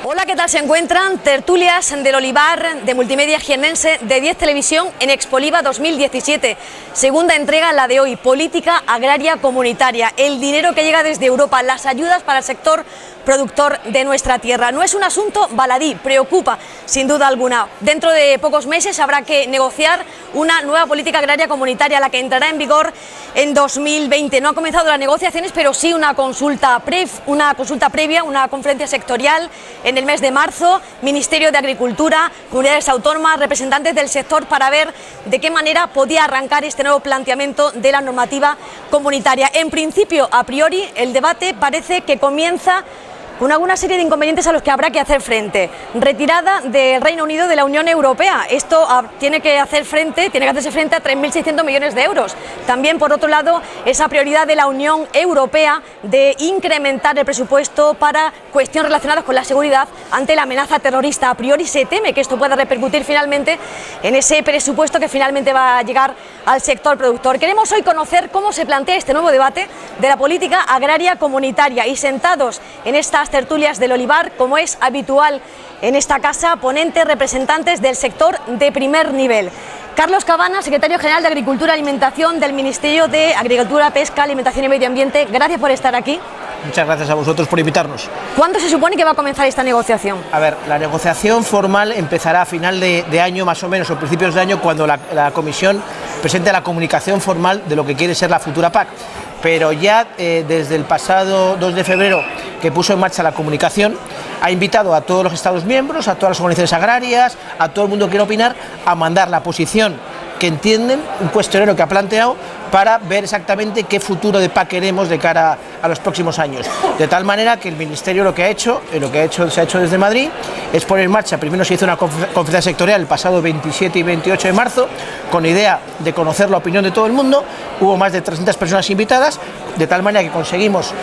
Hola, ¿qué tal se encuentran? Tertulias del Olivar de Multimedia Jiennense de 10 Televisión en Expoliva 2017. Segunda entrega, la de hoy, política agraria comunitaria. El dinero que llega desde Europa, las ayudas para el sector productor de nuestra tierra. No es un asunto baladí, preocupa sin duda alguna. Dentro de pocos meses habrá que negociar una nueva política agraria comunitaria, la que entrará en vigor en 2020. No ha comenzado las negociaciones, pero sí una consulta previa, una conferencia sectorial en el mes de marzo, Ministerio de Agricultura, comunidades autónomas, representantes del sector, para ver de qué manera podía arrancar este nuevo planteamiento de la normativa comunitaria. En principio, a priori, el debate parece que comienza con alguna serie de inconvenientes a los que habrá que hacer frente. Retirada del Reino Unido de la Unión Europea. Esto tiene que hacerse frente a 3.600 millones de euros. También, por otro lado, esa prioridad de la Unión Europea de incrementar el presupuesto para cuestiones relacionadas con la seguridad ante la amenaza terrorista. A priori se teme que esto pueda repercutir finalmente en ese presupuesto que finalmente va a llegar al sector productor. Queremos hoy conocer cómo se plantea este nuevo debate de la política agraria comunitaria, y sentados en estas tertulias del Olivar, como es habitual en esta casa, ponentes representantes del sector de primer nivel. Carlos Cabana, secretario general de Agricultura y Alimentación del Ministerio de Agricultura, Pesca, Alimentación y Medio Ambiente. Gracias por estar aquí. Muchas gracias a vosotros por invitarnos. ¿Cuándo se supone que va a comenzar esta negociación? A ver, la negociación formal empezará a final de año, más o menos, o principios de año, cuando la Comisión presente la comunicación formal de lo que quiere ser la futura PAC. Pero ya desde el pasado 2 de febrero, que puso en marcha la comunicación, ha invitado a todos los Estados miembros, a todas las organizaciones agrarias, a todo el mundo que quiera opinar, a mandar la posición que entienden, un cuestionario que ha planteado, para ver exactamente qué futuro de PAC queremos de cara a los próximos años. De tal manera que el Ministerio se ha hecho desde Madrid, es poner en marcha. Primero se hizo una conferencia sectorial el pasado 27 y 28 de marzo, con idea de conocer la opinión de todo el mundo. Hubo más de 300 personas invitadas, de tal manera que conseguimos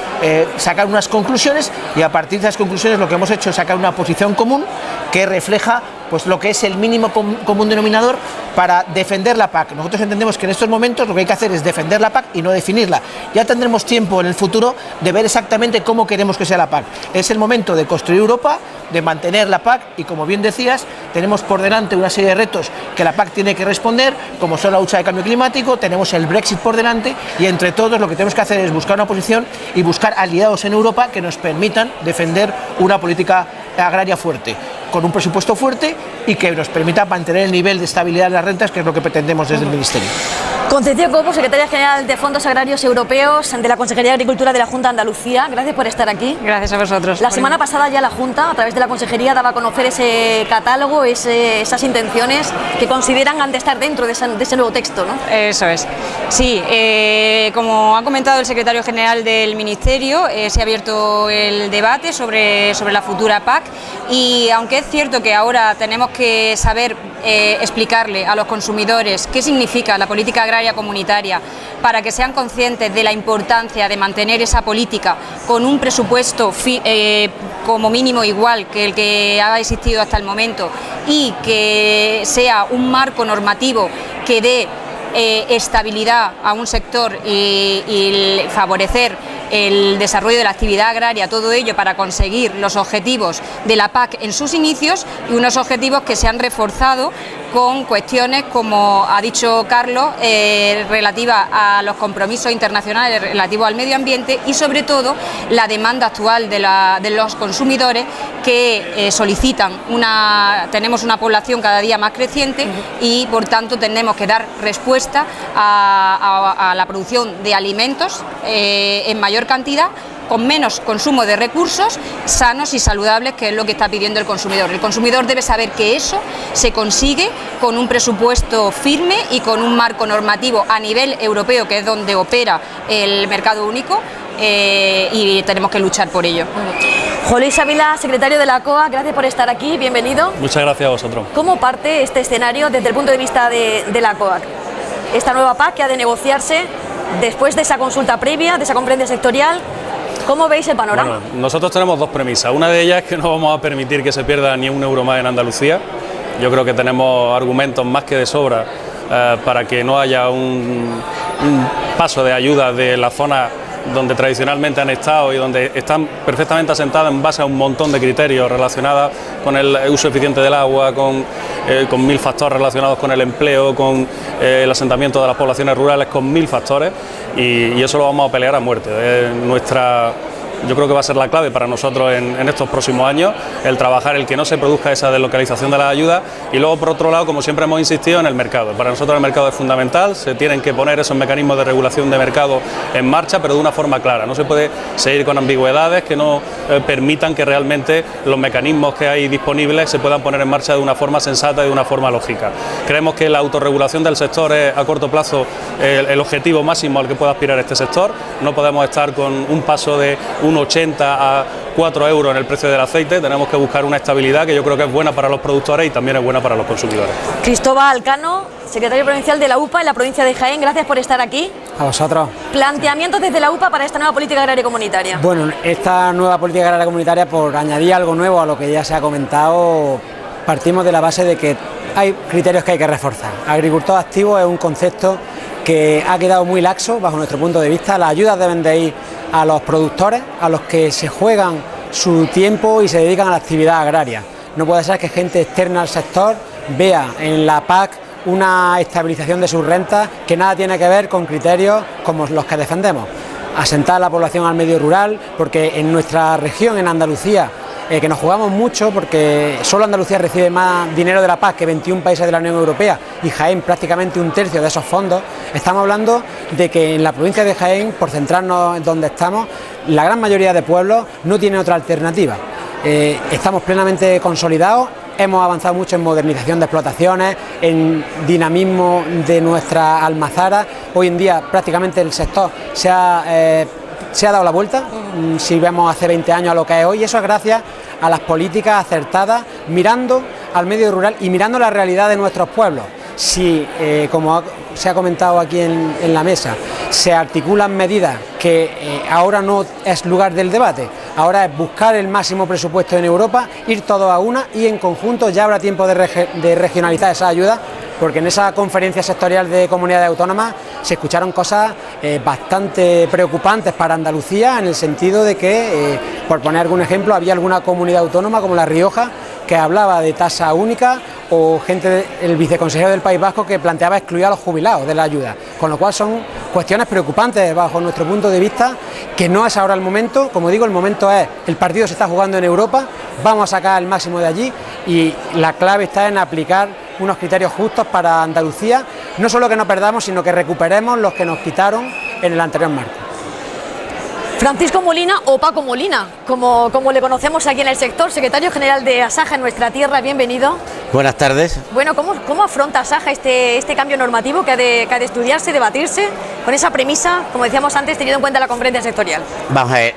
sacar unas conclusiones, y a partir de esas conclusiones lo que hemos hecho es sacar una posición común que refleja pues lo que es el mínimo común denominador para defender la PAC. Nosotros entendemos que en estos momentos lo que hay que hacer es defender la PAC y no definirla. Ya tendremos tiempo en el futuro de ver exactamente cómo queremos que sea la PAC. Es el momento de construir Europa, de mantener la PAC, y como bien decías, tenemos por delante una serie de retos que la PAC tiene que responder, como son la lucha de cambio climático, tenemos el Brexit por delante, y entre todos lo que tenemos que hacer es buscar una posición y buscar aliados en Europa que nos permitan defender una política agraria fuerte, con un presupuesto fuerte, y que nos permita mantener el nivel de estabilidad de las rentas, que es lo que pretendemos desde el Ministerio. Concepción Cobo, secretaria general de Fondos Agrarios Europeos de la Consejería de Agricultura de la Junta de Andalucía. Gracias por estar aquí. Gracias a vosotros. La semana pasada ya la Junta, a través de la Consejería, daba a conocer ese catálogo, esas intenciones que consideran han de estar dentro de ese nuevo texto, ¿no? Eso es. Sí, como ha comentado el secretario general del Ministerio, se ha abierto el debate sobre la futura PAC, y aunque es cierto que ahora tenemos que saber explicarle a los consumidores qué significa la política agraria comunitaria, para que sean conscientes de la importancia de mantener esa política con un presupuesto como mínimo igual que el que ha existido hasta el momento, y que sea un marco normativo que dé estabilidad a un sector y favorecer el desarrollo de la actividad agraria, todo ello para conseguir los objetivos de la PAC en sus inicios, y unos objetivos que se han reforzado con cuestiones, como ha dicho Carlos, relativa a los compromisos internacionales relativos al medio ambiente, y sobre todo la demanda actual de los consumidores, que solicitan tenemos una población cada día más creciente, y por tanto tenemos que dar respuesta a la producción de alimentos en mayor cantidad, con menos consumo de recursos, sanos y saludables, que es lo que está pidiendo el consumidor. El consumidor debe saber que eso se consigue con un presupuesto firme y con un marco normativo a nivel europeo, que es donde opera el mercado único, y tenemos que luchar por ello. José Luis Ávila, secretario de la COAG, gracias por estar aquí, bienvenido. Muchas gracias a vosotros. ¿Cómo parte este escenario desde el punto de vista de la COAG? Esta nueva PAC que ha de negociarse después de esa consulta previa, de esa conferencia sectorial, ¿cómo veis el panorama? Bueno, nosotros tenemos dos premisas. Una de ellas es que no vamos a permitir que se pierda ni un euro más en Andalucía. Yo creo que tenemos argumentos más que de sobra para que no haya un paso de ayuda de la zona donde tradicionalmente han estado y donde están perfectamente asentadas en base a un montón de criterios relacionados con el uso eficiente del agua, con 1000 factores relacionados con el empleo, con el asentamiento de las poblaciones rurales, con 1000 factores, y eso lo vamos a pelear a muerte. Yo creo que va a ser la clave para nosotros en estos próximos años, el trabajar, el que no se produzca esa deslocalización de las ayudas, y luego por otro lado, como siempre hemos insistido, en el mercado. Para nosotros el mercado es fundamental, se tienen que poner esos mecanismos de regulación de mercado en marcha, pero de una forma clara. No se puede seguir con ambigüedades que no permitan que realmente los mecanismos que hay disponibles se puedan poner en marcha de una forma sensata y de una forma lógica. Creemos que la autorregulación del sector es a corto plazo el objetivo máximo al que pueda aspirar este sector. No podemos estar con un paso de 1,80 a 4 euros en el precio del aceite. Tenemos que buscar una estabilidad que yo creo que es buena para los productores y también es buena para los consumidores. Cristóbal Cano, secretario provincial de la UPA en la provincia de Jaén, gracias por estar aquí. A vosotros. Planteamientos desde la UPA para esta nueva política agraria comunitaria. Bueno, esta nueva política agraria comunitaria, por añadir algo nuevo a lo que ya se ha comentado, partimos de la base de que hay criterios que hay que reforzar. Agricultor activo es un concepto que ha quedado muy laxo bajo nuestro punto de vista. Las ayudas deben de ir a los productores, a los que se juegan su tiempo y se dedican a la actividad agraria. No puede ser que gente externa al sector vea en la PAC una estabilización de sus rentas que nada tiene que ver con criterios como los que defendemos. Asentar la población al medio rural, porque en nuestra región, en Andalucía, que nos jugamos mucho, porque solo Andalucía recibe más dinero de la PAC que 21 países de la Unión Europea y Jaén prácticamente un tercio de esos fondos. Estamos hablando de que en la provincia de Jaén, por centrarnos en donde estamos, la gran mayoría de pueblos no tiene otra alternativa. Estamos plenamente consolidados, hemos avanzado mucho en modernización de explotaciones, en dinamismo de nuestra almazara. Hoy en día prácticamente el sector se ha dado la vuelta, si vemos hace 20 años a lo que es hoy, y eso es gracias a las políticas acertadas, mirando al medio rural y mirando la realidad de nuestros pueblos. Si, como se ha comentado aquí en la mesa, se articulan medidas que ahora no es lugar del debate, ahora es buscar el máximo presupuesto en Europa, ir todos a una y en conjunto ya habrá tiempo de regionalizar esa ayuda, porque en esa conferencia sectorial de comunidades autónomas se escucharon cosas bastante preocupantes para Andalucía, en el sentido de que, por poner algún ejemplo, había alguna comunidad autónoma como La Rioja que hablaba de tasa única, o el viceconsejero del País Vasco que planteaba excluir a los jubilados de la ayuda, con lo cual son cuestiones preocupantes bajo nuestro punto de vista, que no es ahora el momento. Como digo, el momento es, el partido se está jugando en Europa, vamos a sacar el máximo de allí y la clave está en aplicar unos criterios justos para Andalucía, no solo que no perdamos, sino que recuperemos los que nos quitaron en el anterior marco. Francisco Molina, o Paco Molina, como le conocemos aquí en el sector, secretario general de Asaja en nuestra tierra, bienvenido. Buenas tardes. Bueno, ¿cómo afronta Asaja este cambio normativo que ha de estudiarse, debatirse, con esa premisa, como decíamos antes, teniendo en cuenta la conferencia sectorial? Vamos a ver,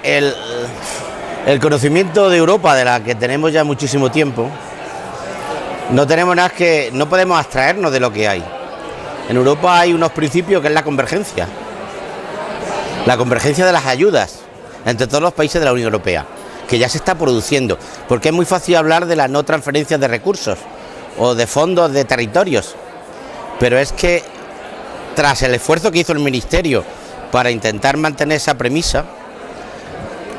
el conocimiento de Europa, de la que tenemos ya muchísimo tiempo, no tenemos nada que, no podemos abstraernos de lo que hay. En Europa hay unos principios que es la convergencia de las ayudas entre todos los países de la Unión Europea, que ya se está produciendo, porque es muy fácil hablar de la no transferencia de recursos o de fondos de territorios, pero es que tras el esfuerzo que hizo el Ministerio para intentar mantener esa premisa,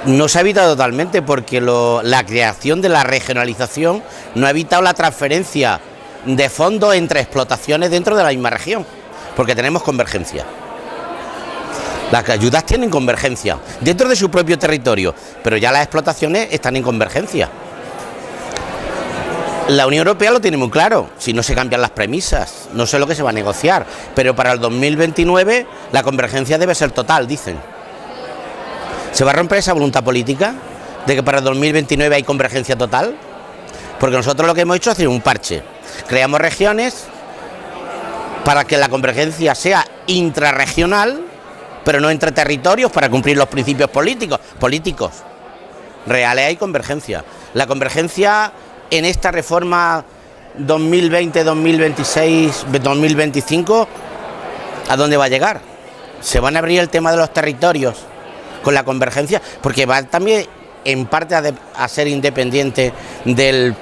no se ha evitado totalmente, porque la creación de la regionalización no ha evitado la transferencia de fondos entre explotaciones dentro de la misma región, porque tenemos convergencia. Las ayudas tienen convergencia dentro de su propio territorio, pero ya las explotaciones están en convergencia. La Unión Europea lo tiene muy claro, si no se cambian las premisas, no sé lo que se va a negociar, pero para el 2029 la convergencia debe ser total, dicen. ¿Se va a romper esa voluntad política de que para el 2029 hay convergencia total? Porque nosotros lo que hemos hecho es hacer un parche. Creamos regiones para que la convergencia sea intrarregional, pero no entre territorios, para cumplir los principios políticos. Reales hay convergencia. La convergencia en esta reforma 2020, 2026, 2025, ¿a dónde va a llegar? ¿Se van a abrir el tema de los territorios con la convergencia? Porque va también en parte a ser independiente del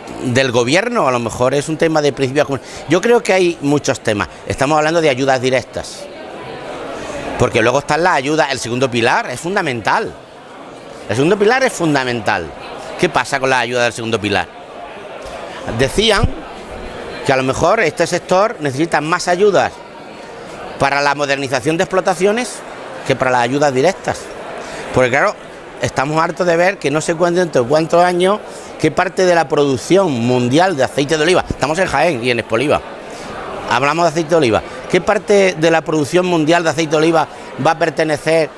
gobierno, a lo mejor es un tema de principios. Yo creo que hay muchos temas. Estamos hablando de ayudas directas, porque luego están las ayudas. El segundo pilar es fundamental. El segundo pilar es fundamental. ¿Qué pasa con las ayudas del segundo pilar? Decían que a lo mejor este sector necesita más ayudas para la modernización de explotaciones que para las ayudas directas. Porque claro, estamos hartos de ver que no sé dentro de cuántos años qué parte de la producción mundial de aceite de oliva, estamos en Jaén y en Expoliva, hablamos de aceite de oliva, ¿qué parte de la producción mundial de aceite de oliva va a pertenecer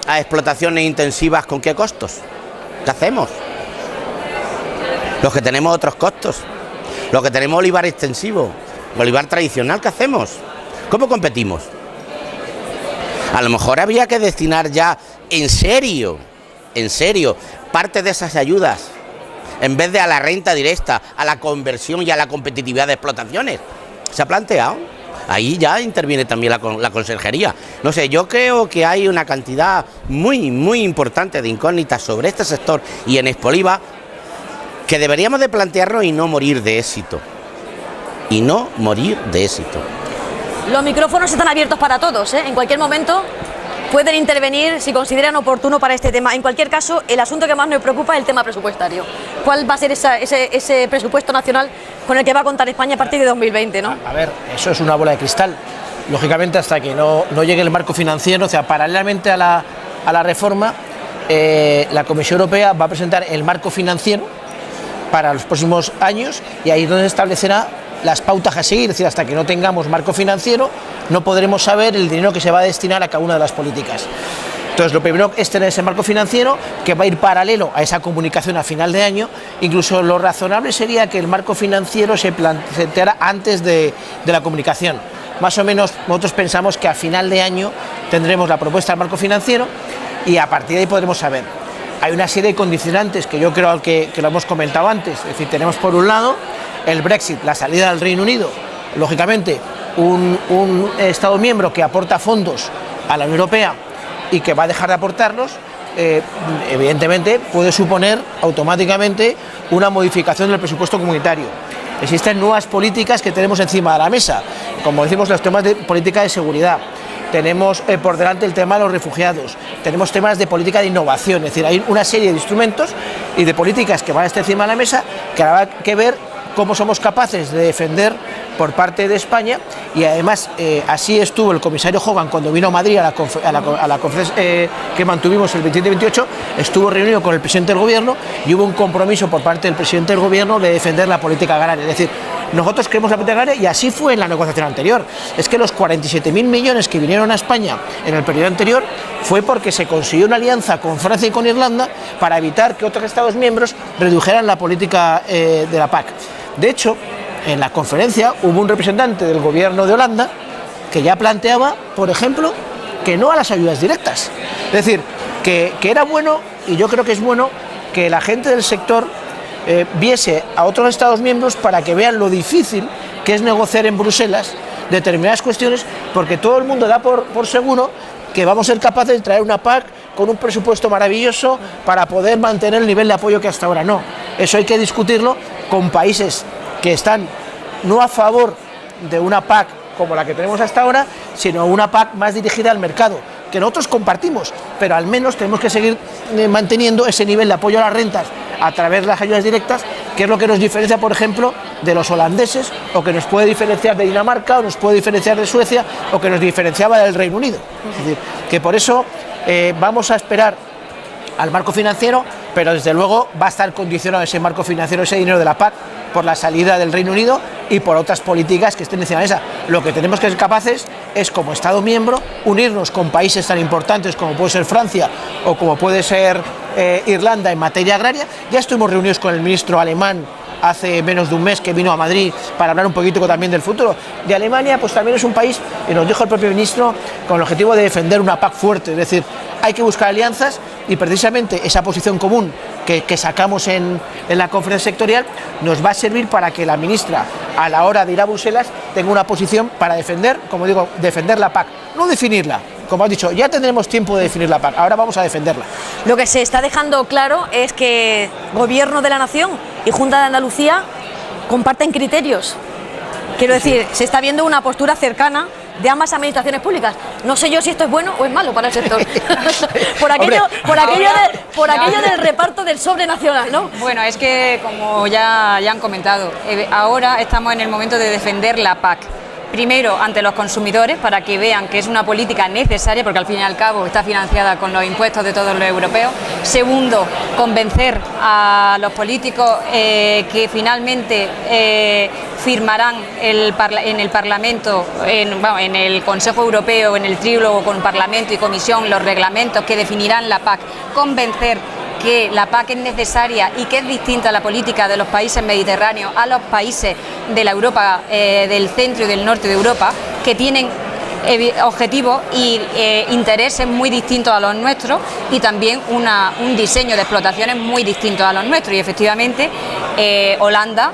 a explotaciones intensivas con qué costos? ¿Qué hacemos? Los que tenemos otros costos, los que tenemos olivar extensivo, olivar tradicional, ¿qué hacemos? ¿Cómo competimos? A lo mejor habría que destinar ya en serio, parte de esas ayudas, en vez de a la renta directa, a la conversión y a la competitividad de explotaciones. ¿Se ha planteado? Ahí ya interviene también la conserjería. No sé, yo creo que hay una cantidad muy importante de incógnitas sobre este sector y en Expoliva que deberíamos de plantearnos y no morir de éxito. Los micrófonos están abiertos para todos, ¿eh? En cualquier momento pueden intervenir si consideran oportuno para este tema. En cualquier caso, el asunto que más nos preocupa es el tema presupuestario. ¿Cuál va a ser ese presupuesto nacional con el que va a contar España a partir de 2020, ¿no? A ver, eso es una bola de cristal. Lógicamente, hasta que no llegue el marco financiero, o sea, paralelamente a la reforma, la Comisión Europea va a presentar el marco financiero para los próximos años y ahí es donde establecerá las pautas a seguir. Es decir, hasta que no tengamos marco financiero no podremos saber el dinero que se va a destinar a cada una de las políticas. Entonces, lo primero es tener ese marco financiero que va a ir paralelo a esa comunicación a final de año. Incluso lo razonable sería que el marco financiero se planteara antes de la comunicación. Más o menos nosotros pensamos que a final de año tendremos la propuesta del marco financiero y a partir de ahí podremos saber. Hay una serie de condicionantes que yo creo que lo hemos comentado antes. Es decir, tenemos por un lado el Brexit, la salida del Reino Unido. Lógicamente, un Estado miembro que aporta fondos a la Unión Europea y que va a dejar de aportarlos, evidentemente puede suponer automáticamente una modificación del presupuesto comunitario. Existen nuevas políticas que tenemos encima de la mesa, como decimos, los temas de política de seguridad. Tenemos por delante el tema de los refugiados, tenemos temas de política de innovación, es decir, hay una serie de instrumentos y de políticas que van a estar encima de la mesa que habrá que ver cómo somos capaces de defender por parte de España y además así estuvo el comisario Hogan cuando vino a Madrid a la conferencia que mantuvimos el 27 y 28, estuvo reunido con el presidente del gobierno y hubo un compromiso por parte del presidente del gobierno de defender la política agraria, es decir, nosotros queremos la política agraria y así fue en la negociación anterior. Es que los 47.000 millones que vinieron a España en el periodo anterior fue porque se consiguió una alianza con Francia y con Irlanda para evitar que otros Estados miembros redujeran la política de la PAC. De hecho, en la conferencia hubo un representante del gobierno de Holanda que ya planteaba, por ejemplo, que no a las ayudas directas. Es decir, que era bueno, y yo creo que es bueno, que la gente del sector viese a otros Estados miembros para que vean lo difícil que es negociar en Bruselas determinadas cuestiones, porque todo el mundo da por seguro que vamos a ser capaces de traer una PAC con un presupuesto maravilloso para poder mantener el nivel de apoyo que hasta ahora no. Eso hay que discutirlo con países que están no a favor de una PAC como la que tenemos hasta ahora, sino una PAC más dirigida al mercado, que nosotros compartimos, pero al menos tenemos que seguir manteniendo ese nivel de apoyo a las rentas a través de las ayudas directas, que es lo que nos diferencia, por ejemplo, de los holandeses, o que nos puede diferenciar de Dinamarca, o nos puede diferenciar de Suecia, o que nos diferenciaba del Reino Unido. Es decir, que por eso vamos a esperar al marco financiero pero desde luego va a estar condicionado ese marco financiero, ese dinero de la PAC, por la salida del Reino Unido y por otras políticas que estén encima de esa. Lo que tenemos que ser capaces es, como Estado miembro, unirnos con países tan importantes como puede ser Francia o como puede ser Irlanda en materia agraria. Ya estuvimos reunidos con el ministro alemán hace menos de un mes, que vino a Madrid para hablar un poquito también del futuro de Alemania. Pues también es un país, y nos dijo el propio ministro, con el objetivo de defender una PAC fuerte, es decir, hay que buscar alianzas, y precisamente esa posición común que sacamos en la conferencia sectorial nos va a servir para que la ministra, a la hora de ir a Bruselas, tenga una posición para defender, como digo, defender la PAC, no definirla. Como has dicho, ya tendremos tiempo de definir la PAC, ahora vamos a defenderla. Lo que se está dejando claro es que Gobierno de la Nación y Junta de Andalucía comparten criterios. Quiero decir, se está viendo una postura cercana de ambas administraciones públicas. No sé yo si esto es bueno o es malo para el sector. por aquello del reparto del sobre nacional, ¿no? Bueno, es que, como ya han comentado, ahora estamos en el momento de defender la PAC. Primero, ante los consumidores, para que vean que es una política necesaria, porque al fin y al cabo está financiada con los impuestos de todos los europeos. Segundo, convencer a los políticos que finalmente firmarán en el Parlamento, en el Consejo Europeo, en el trílogo con Parlamento y Comisión, los reglamentos que definirán la PAC. Convencer que la PAC es necesaria y que es distinta a la política de los países mediterráneos a los países de la Europa del centro y del norte de Europa, que tienen objetivos y intereses muy distintos a los nuestros, y también un diseño de explotaciones muy distintos a los nuestros. Y efectivamente Holanda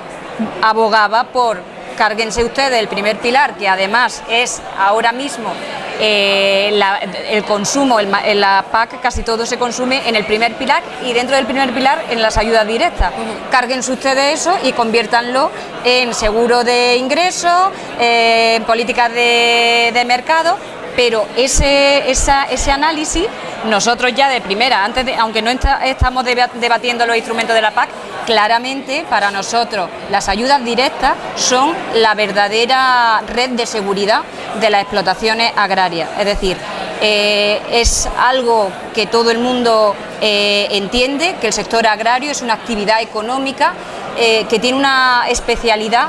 abogaba por: cárguense ustedes el primer pilar, que además es ahora mismo el consumo, en la PAC casi todo se consume en el primer pilar, y dentro del primer pilar en las ayudas directas. Cárguense ustedes eso y conviértanlo en seguro de ingresos, en políticas de mercado. Pero ese análisis, nosotros ya de primera, aunque no estamos debatiendo los instrumentos de la PAC, claramente para nosotros las ayudas directas son la verdadera red de seguridad de las explotaciones agrarias. Es decir, es algo que todo el mundo entiende, que el sector agrario es una actividad económica que tiene una especialidad,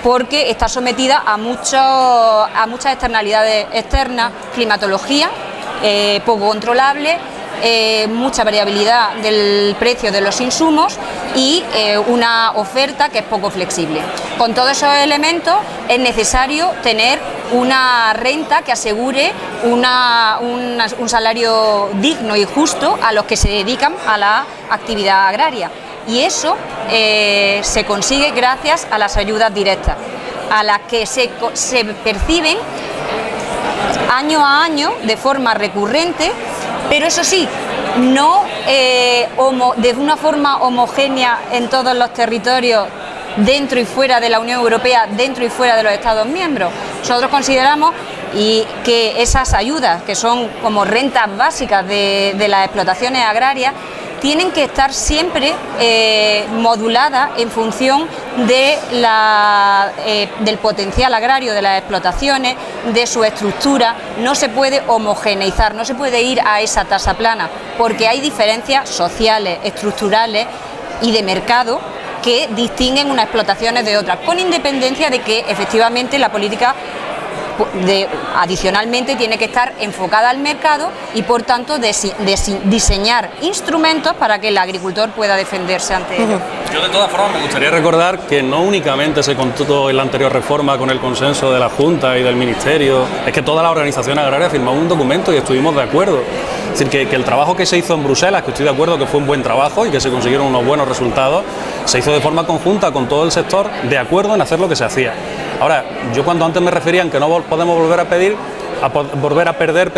porque está sometida a muchas externalidades externas, climatología poco controlable, mucha variabilidad del precio de los insumos y una oferta que es poco flexible. Con todos esos elementos es necesario tener una renta que asegure un salario digno y justo a los que se dedican a la actividad agraria. Y eso se consigue gracias a las ayudas directas, a las que se perciben año a año de forma recurrente, pero eso sí, no de una forma homogénea en todos los territorios, dentro y fuera de la Unión Europea, dentro y fuera de los Estados miembros. Nosotros consideramos que esas ayudas, que son como rentas básicas de las explotaciones agrarias, tienen que estar siempre moduladas en función del potencial agrario de las explotaciones, de su estructura. No se puede homogeneizar, no se puede ir a esa tasa plana, porque hay diferencias sociales, estructurales y de mercado que distinguen unas explotaciones de otras, con independencia de que efectivamente la política adicionalmente tiene que estar enfocada al mercado y por tanto diseñar instrumentos para que el agricultor pueda defenderse ante ello. Yo de todas formas me gustaría recordar que no únicamente se contó en la anterior reforma con el consenso de la Junta y del Ministerio, es que toda la organización agraria firmó un documento y estuvimos de acuerdo. Es decir, que el trabajo que se hizo en Bruselas, que estoy de acuerdo que fue un buen trabajo y que se consiguieron unos buenos resultados, se hizo de forma conjunta con todo el sector, de acuerdo en hacer lo que se hacía. Ahora, yo cuando antes me refería en que no podemos volver a perder,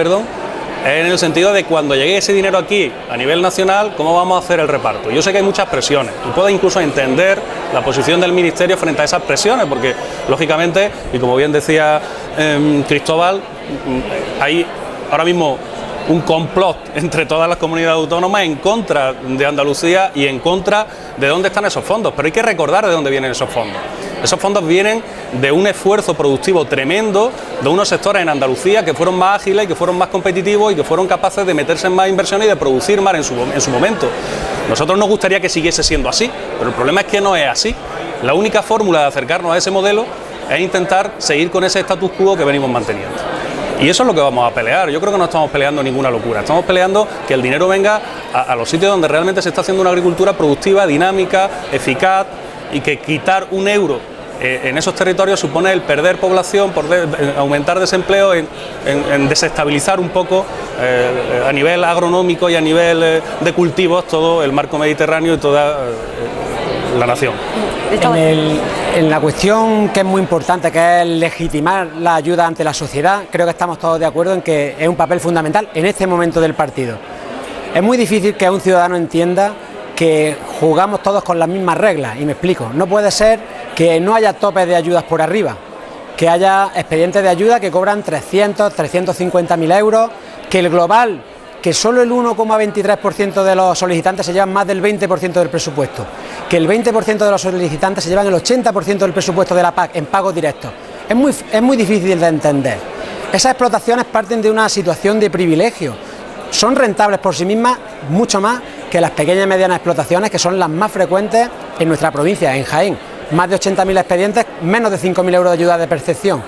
en el sentido de cuando llegue ese dinero aquí a nivel nacional, ¿cómo vamos a hacer el reparto? Yo sé que hay muchas presiones y puedo incluso entender la posición del Ministerio frente a esas presiones, porque lógicamente, y como bien decía Cristóbal, hay ahora mismo un complot entre todas las comunidades autónomas en contra de Andalucía y en contra de dónde están esos fondos, pero hay que recordar de dónde vienen esos fondos. Esos fondos vienen de un esfuerzo productivo tremendo de unos sectores en Andalucía que fueron más ágiles, que fueron más competitivos y que fueron capaces de meterse en más inversiones y de producir más en su momento. Nosotros nos gustaría que siguiese siendo así, pero el problema es que no es así. La única fórmula de acercarnos a ese modelo es intentar seguir con ese status quo que venimos manteniendo. Y eso es lo que vamos a pelear. Yo creo que no estamos peleando ninguna locura, estamos peleando que el dinero venga a los sitios donde realmente se está haciendo una agricultura productiva, dinámica, eficaz, y que quitar un euro en esos territorios supone el perder población, aumentar desempleo, en desestabilizar un poco a nivel agronómico y a nivel de cultivos todo el marco mediterráneo y toda la nación. En la cuestión que es muy importante, que es legitimar la ayuda ante la sociedad, creo que estamos todos de acuerdo en que es un papel fundamental en este momento del partido. Es muy difícil que un ciudadano entienda que jugamos todos con las mismas reglas, y me explico. No puede ser que no haya topes de ayudas por arriba, que haya expedientes de ayuda que cobran 300, 350.000 euros, que el global, que solo el 1,23% de los solicitantes se llevan más del 20% del presupuesto, que el 20% de los solicitantes se llevan el 80% del presupuesto de la PAC en pagos directos. Es muy difícil de entender. Esas explotaciones parten de una situación de privilegio. Son rentables por sí mismas mucho más que las pequeñas y medianas explotaciones, que son las más frecuentes en nuestra provincia, en Jaén. Más de 80.000 expedientes, menos de 5.000 euros de ayuda de percepción.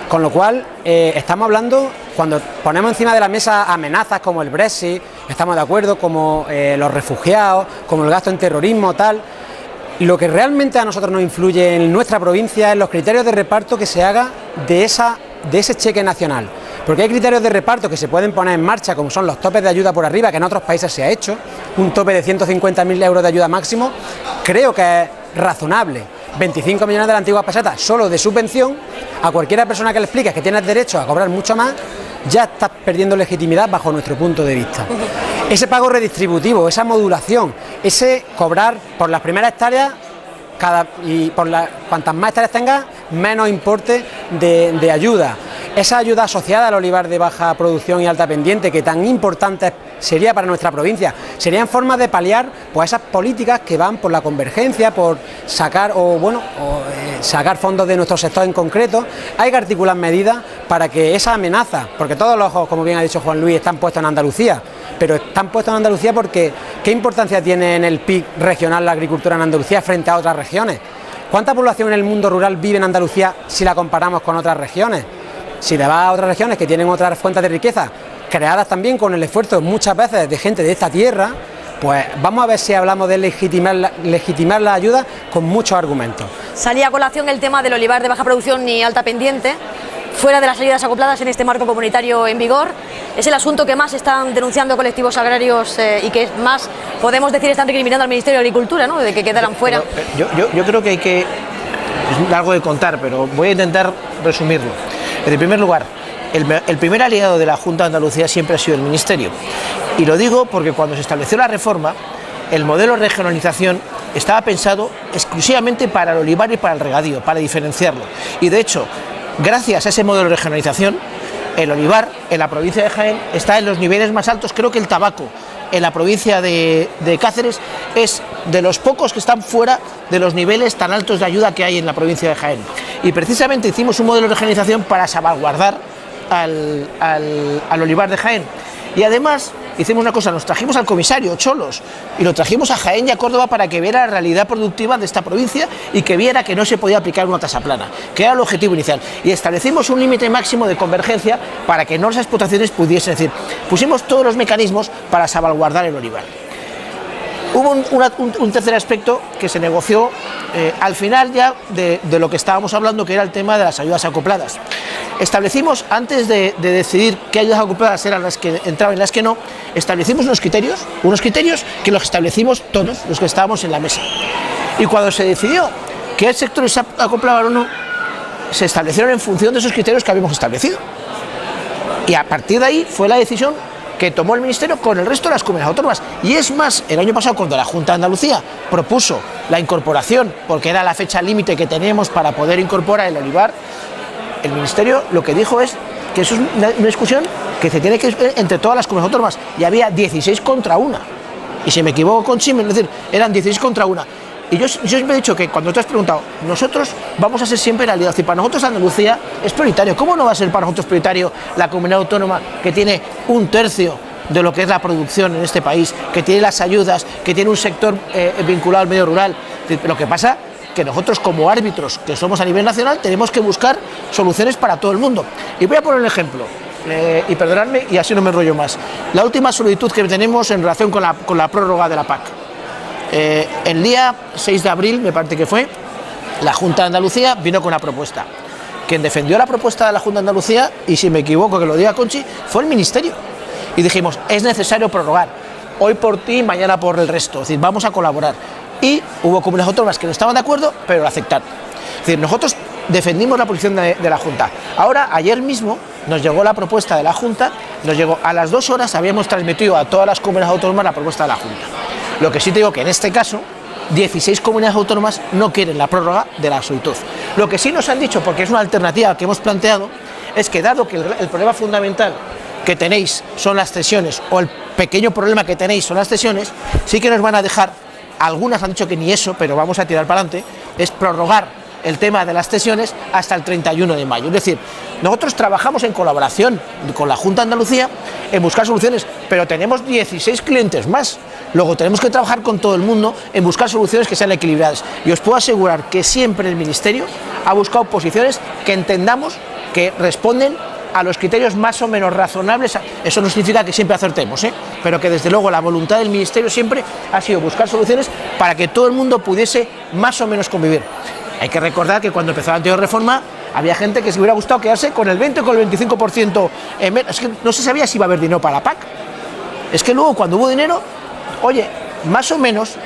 Con lo cual, estamos hablando, cuando ponemos encima de la mesa amenazas como el Brexit, estamos de acuerdo, como los refugiados, como el gasto en terrorismo, tal. Lo que realmente a nosotros nos influye en nuestra provincia es los criterios de reparto que se haga de ese cheque nacional. Porque hay criterios de reparto que se pueden poner en marcha, como son los topes de ayuda por arriba, que en otros países se ha hecho, un tope de 150.000 euros de ayuda máximo, creo que es razonable. 25 millones de la antigua peseta solo de subvención, a cualquiera persona que le expliques que tienes derecho a cobrar mucho más, ya estás perdiendo legitimidad bajo nuestro punto de vista. Ese pago redistributivo, esa modulación, ese cobrar por las primeras hectáreas, cuantas más hectáreas tengas, menos importe de ayuda. Esa ayuda asociada al olivar de baja producción y alta pendiente, que tan importante sería para nuestra provincia, serían formas de paliar pues esas políticas que van por la convergencia, por sacar sacar fondos de nuestro sector en concreto. Hay que articular medidas para que esa amenaza, porque todos los ojos, como bien ha dicho Juan Luis, están puestos en Andalucía, pero están puestos en Andalucía porque ¿qué importancia tiene en el PIB regional la agricultura en Andalucía frente a otras regiones? ¿Cuánta población en el mundo rural vive en Andalucía si la comparamos con otras regiones? Si te vas a otras regiones que tienen otras fuentes de riqueza, creadas también con el esfuerzo muchas veces de gente de esta tierra, pues vamos a ver si hablamos de legitimar la ayuda con muchos argumentos. Salía a colación el tema del olivar de baja producción y alta pendiente, fuera de las salidas acopladas en este marco comunitario en vigor. Es el asunto que más están denunciando colectivos agrarios y que más, podemos decir, están recriminando al Ministerio de Agricultura, ¿no?, de que quedaran fuera. Yo creo que hay que... Es algo de contar, pero voy a intentar resumirlo. En primer lugar, el primer aliado de la Junta de Andalucía siempre ha sido el Ministerio. Y lo digo porque cuando se estableció la reforma, el modelo de regionalización estaba pensado exclusivamente para el olivar y para el regadío, para diferenciarlo. Y de hecho, gracias a ese modelo de regionalización, el olivar en la provincia de Jaén está en los niveles más altos. Creo que el tabaco en la provincia de Cáceres es de los pocos que están fuera de los niveles tan altos de ayuda que hay en la provincia de Jaén. Y precisamente hicimos un modelo de regionalización para salvaguardar al olivar de Jaén. Y además hicimos una cosa, nos trajimos al comisario Cholos y lo trajimos a Jaén y a Córdoba para que viera la realidad productiva de esta provincia y que viera que no se podía aplicar una tasa plana, que era el objetivo inicial. Y establecimos un límite máximo de convergencia para que no las explotaciones pudiesen, es decir, pusimos todos los mecanismos para salvaguardar el olivar. Hubo un tercer aspecto que se negoció al final ya de lo que estábamos hablando, que era el tema de las ayudas acopladas. Establecimos, antes de decidir qué ayudas acopladas eran las que entraban y las que no, establecimos unos criterios que los establecimos todos los que estábamos en la mesa. Y cuando se decidió qué sectores se acoplaban o no, se establecieron en función de esos criterios que habíamos establecido. Y a partir de ahí fue la decisión que tomó el Ministerio con el resto de las comunidades autónomas. Y es más, el año pasado, cuando la Junta de Andalucía propuso la incorporación, porque era la fecha límite que teníamos para poder incorporar el olivar, el Ministerio lo que dijo es que eso es una discusión que se tiene que ver entre todas las comunidades autónomas, y había 16 contra 1. Y si me equivoco con Siemens, es decir, eran 16 contra 1. Y yo siempre he dicho que cuando te has preguntado, nosotros vamos a ser siempre el aliado, y para nosotros Andalucía es prioritario. ¿Cómo no va a ser para nosotros prioritario la comunidad autónoma que tiene 1/3 de lo que es la producción en este país, que tiene las ayudas, que tiene un sector vinculado al medio rural. Lo que pasa que nosotros como árbitros que somos a nivel nacional tenemos que buscar soluciones para todo el mundo. Y voy a poner un ejemplo, y perdonadme y así no me enrollo más. La última solicitud que tenemos en relación con la prórroga de la PAC. El día 6 de abril, me parece que fue, la Junta de Andalucía vino con una propuesta. Quien defendió la propuesta de la Junta de Andalucía, y si me equivoco que lo diga Conchi, fue el Ministerio. Y dijimos, es necesario prorrogar, hoy por ti, mañana por el resto, es decir, vamos a colaborar. Y hubo comunidades autónomas que no estaban de acuerdo, pero lo aceptaron. Es decir, nosotros defendimos la posición de la Junta. Ahora, ayer mismo, nos llegó la propuesta de la Junta, nos llegó a las 2 horas, habíamos transmitido a todas las comunidades autónomas la propuesta de la Junta. Lo que sí te digo que en este caso, 16 comunidades autónomas no quieren la prórroga de la solicitud. Lo que sí nos han dicho, porque es una alternativa que hemos planteado, es que dado que el problema fundamental que tenéis son las cesiones, o el pequeño problema que tenéis son las cesiones, sí que nos van a dejar, algunas han dicho que ni eso, pero vamos a tirar para adelante, es prorrogar el tema de las cesiones hasta el 31 de mayo. Es decir, nosotros trabajamos en colaboración con la Junta de Andalucía en buscar soluciones, pero tenemos 16 clientes más. Luego tenemos que trabajar con todo el mundo en buscar soluciones que sean equilibradas. Y os puedo asegurar que siempre el Ministerio ha buscado posiciones que entendamos que responden a los criterios más o menos razonables. Eso no significa que siempre acertemos, pero que desde luego la voluntad del Ministerio siempre ha sido buscar soluciones para que todo el mundo pudiese más o menos convivir. Hay que recordar que cuando empezó la anterior reforma había gente que se hubiera gustado quedarse con el 20 o con el 25%. Es que no se sabía si iba a haber dinero para la PAC. Es que luego cuando hubo dinero, oye, más o menos,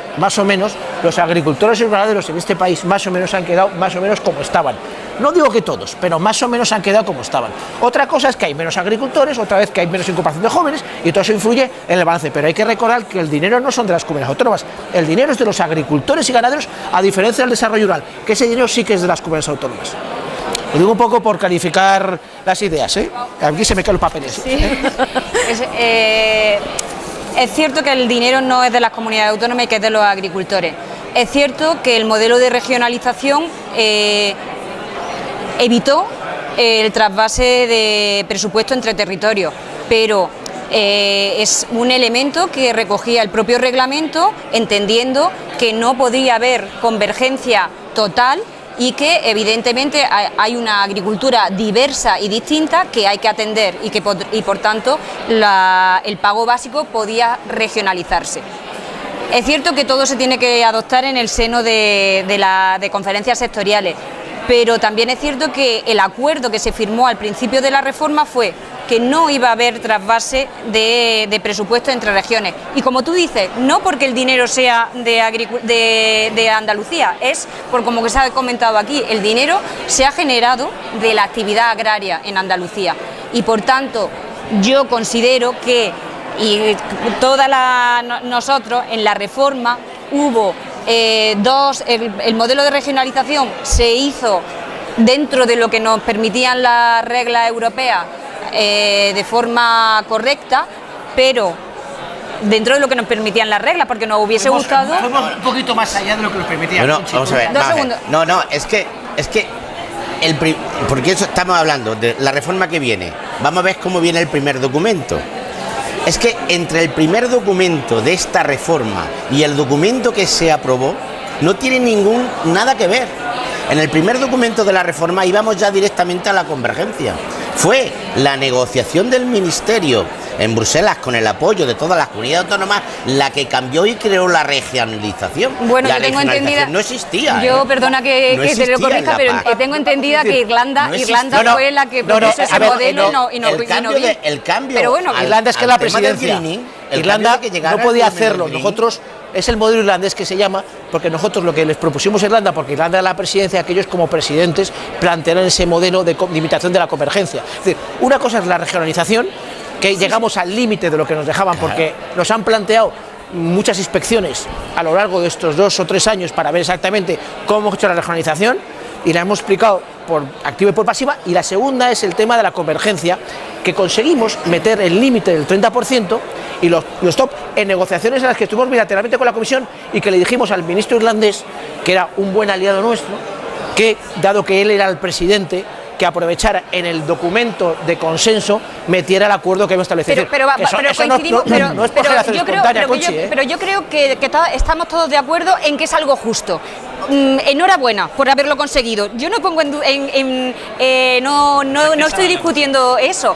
los agricultores y ganaderos en este país más o menos han quedado más o menos como estaban. No digo que todos, pero más o menos han quedado como estaban. Otra cosa es que hay menos agricultores, otra vez que hay menos incorporación de jóvenes, y todo eso influye en el balance. Pero hay que recordar que el dinero no son de las comunidades autónomas, el dinero es de los agricultores y ganaderos, a diferencia del desarrollo rural, que ese dinero sí que es de las comunidades autónomas. Lo digo un poco por calificar las ideas, Aquí se me caen los papeles. Sí. Es cierto que el dinero no es de las comunidades autónomas y que es de los agricultores. Es cierto que el modelo de regionalización evitó el trasvase de presupuesto entre territorios, pero es un elemento que recogía el propio reglamento, entendiendo que no podía haber convergencia total y que evidentemente hay una agricultura diversa y distinta que hay que atender y por tanto el pago básico podía regionalizarse. Es cierto que todo se tiene que adoptar en el seno de conferencias sectoriales, pero también es cierto que el acuerdo que se firmó al principio de la reforma fue que no iba a haber trasvase de presupuesto entre regiones. Y como tú dices, no porque el dinero sea de Andalucía, es por como que se ha comentado aquí, el dinero se ha generado de la actividad agraria en Andalucía. Y por tanto, yo considero que nosotros en la reforma hubo el modelo de regionalización se hizo dentro de lo que nos permitían las reglas europeas de forma correcta, pero dentro de lo que nos permitían las reglas, porque nos hubiese gustado... Fuimos un poquito más allá de lo que nos permitían. Bueno, vamos a ver. No, es que porque eso estamos hablando de la reforma que viene. Vamos a ver cómo viene el primer documento. Es que entre el primer documento de esta reforma y el documento que se aprobó no tiene nada que ver. En el primer documento de la reforma íbamos ya directamente a la convergencia. Fue la negociación del Ministerio en Bruselas con el apoyo de todas las comunidades autónomas la que cambió y creó la regionalización. Bueno, la yo tengo entendida, no existía. Yo, perdona que te lo corrija, pero tengo entendida que Irlanda fue la que propuso ese modelo y no vino. El cambio. Pero bueno, Irlanda es que la presidencia. Irlanda no podía hacerlo. Nosotros es el modelo irlandés que se llama, porque nosotros lo que les propusimos a Irlanda, porque Irlanda era la presidencia, que ellos como presidentes plantearon ese modelo de limitación de la convergencia. Es decir, una cosa es la regionalización, que llegamos al límite de lo que nos dejaban, porque nos han planteado muchas inspecciones a lo largo de estos 2 o 3 años para ver exactamente cómo hemos hecho la regionalización, y la hemos explicado por activa y por pasiva. Y la segunda es el tema de la convergencia, que conseguimos meter el límite del 30% y los top en negociaciones en las que estuvimos bilateralmente con la Comisión, y que le dijimos al ministro irlandés, que era un buen aliado nuestro, que dado que él era el presidente, que aprovechara en el documento de consenso metiera el acuerdo que hemos establecido. Pero coincidimos, no es por generación espontánea, Conchi, pero yo creo que estamos todos de acuerdo en que es algo justo. Enhorabuena por haberlo conseguido. Yo no pongo no estoy discutiendo eso.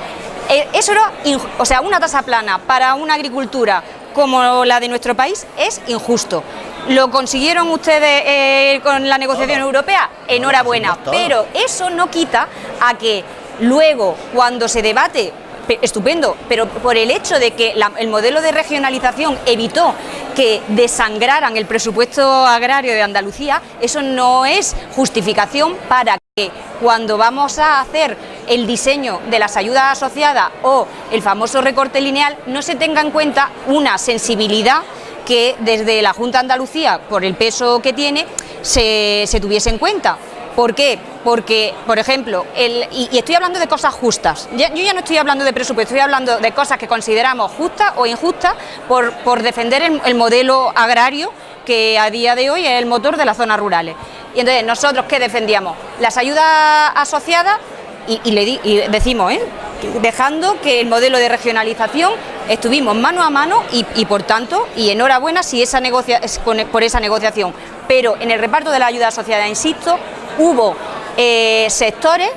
Eso era, o sea, una tasa plana para una agricultura como la de nuestro país es injusto. ¿Lo consiguieron ustedes con la negociación europea? Enhorabuena, pero eso no quita a que luego, cuando se debate, estupendo, pero por el hecho de que el modelo de regionalización evitó que desangraran el presupuesto agrario de Andalucía, eso no es justificación para que cuando vamos a hacer el diseño de las ayudas asociadas o el famoso recorte lineal no se tenga en cuenta una sensibilidad que desde la Junta de Andalucía, por el peso que tiene, se tuviese en cuenta. ¿Por qué? Porque, por ejemplo, y estoy hablando de cosas justas, yo ya no estoy hablando de presupuesto, estoy hablando de cosas que consideramos justas o injustas por defender el modelo agrario que a día de hoy es el motor de las zonas rurales. Y entonces, ¿nosotros qué defendíamos? Las ayudas asociadas y decimos, dejando que el modelo de regionalización estuvimos mano a mano y por tanto, y enhorabuena si por esa negociación. Pero en el reparto de la ayuda asociada, insisto, hubo sectores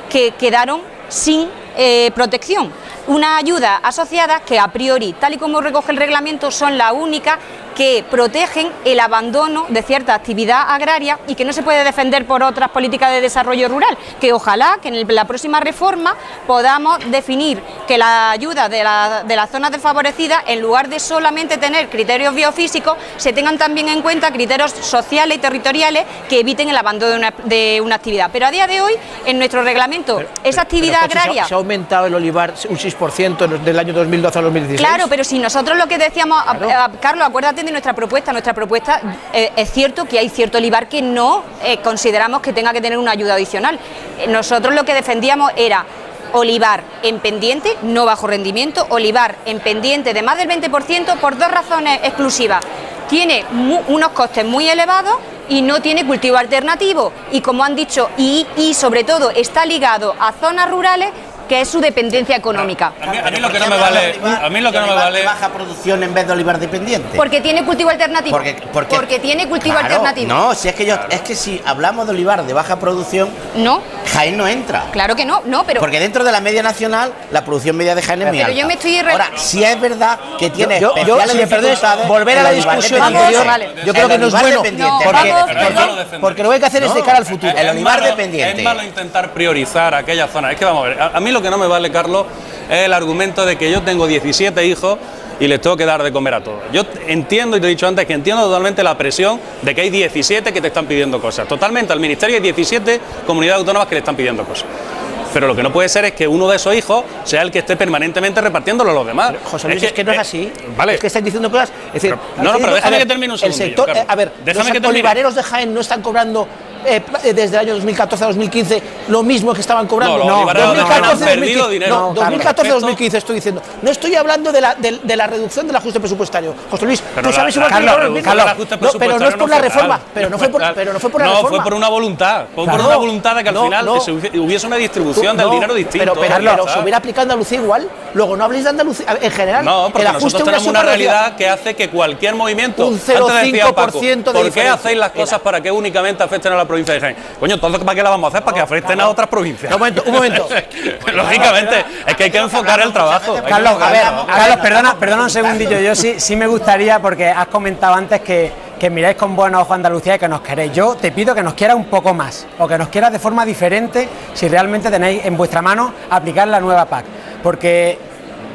que quedaron sin protección. Una ayuda asociada que a priori, tal y como recoge el reglamento, son las únicas que protegen el abandono de cierta actividad agraria y que no se puede defender por otras políticas de desarrollo rural, que ojalá que en la próxima reforma podamos definir que la ayuda de las zonas desfavorecidas, en lugar de solamente tener criterios biofísicos, se tengan también en cuenta criterios sociales y territoriales que eviten el abandono de una actividad. Pero a día de hoy, en nuestro reglamento, esa actividad agraria... ¿Se ha aumentado el olivar un 6% del año 2012 al 2016? Claro, pero si nosotros lo que decíamos... Carlos, acuérdate de nuestra propuesta. Es cierto que hay cierto olivar que no consideramos que tenga que tener una ayuda adicional. Nosotros lo que defendíamos era olivar en pendiente, no bajo rendimiento, olivar en pendiente de más del 20% por dos razones exclusivas. Tiene unos costes muy elevados y no tiene cultivo alternativo. Y como han dicho, y sobre todo está ligado a zonas rurales, que es su dependencia económica. A mí lo que no me vale... baja producción en vez de olivar dependiente. Porque tiene cultivo alternativo. Porque tiene cultivo alternativo. No, si es que si hablamos de olivar de baja producción, no, Jaén no entra. Claro que no, pero... Porque dentro de la media nacional, la producción media de Jaén es muy alta. Yo me estoy... Ahora, si es verdad que tiene especiales dificultades, volver a la discusión anterior, yo creo que no es bueno, porque lo que hay que hacer es de cara al futuro. El olivar dependiente. Es malo intentar priorizar aquellas zonas. Es que vamos a ver, a mí lo que no me vale, Carlos, es el argumento de que yo tengo 17 hijos y les tengo que dar de comer a todos. Yo entiendo, y te he dicho antes, que entiendo totalmente la presión de que hay 17 que te están pidiendo cosas. Totalmente, al Ministerio hay 17 comunidades autónomas que le están pidiendo cosas. Pero lo que no puede ser es que uno de esos hijos sea el que esté permanentemente repartiéndolo a los demás. Pero, José Luis, es que no es así. Vale. Es que están diciendo cosas. Es decir, pero déjame que termine un segundo. El sector, a ver, los olivareros de Jaén no están cobrando desde el año 2014 a 2015 lo mismo que estaban cobrando. No, 2014-2015 estoy diciendo. No estoy hablando de la reducción del ajuste presupuestario. José Luis, tú sabes igual que yo. Pero no es por la reforma. Pero no fue por la reforma. No, fue por una voluntad. Fue por una voluntad de que al final hubiese una distribución del dinero distinto. Pero se hubiera aplicado Andalucía igual. Luego no habléis de Andalucía en general. No, porque nosotros tenemos una realidad que hace que cualquier movimiento. Un 0,5% de ¿por qué hacéis las cosas para que únicamente afecten a la provincia de Jaén? Coño, entonces ¿para qué la vamos a hacer? Para que afecten a otras provincias. Un momento. Lógicamente, es que hay que enfocar el trabajo. Carlos, perdona un segundillo. Yo sí me gustaría, porque has comentado antes que miráis con buenos ojos a Andalucía y que nos queréis. Yo te pido que nos quieras un poco más, o que nos quieras de forma diferente si realmente tenéis en vuestra mano aplicar la nueva PAC. Porque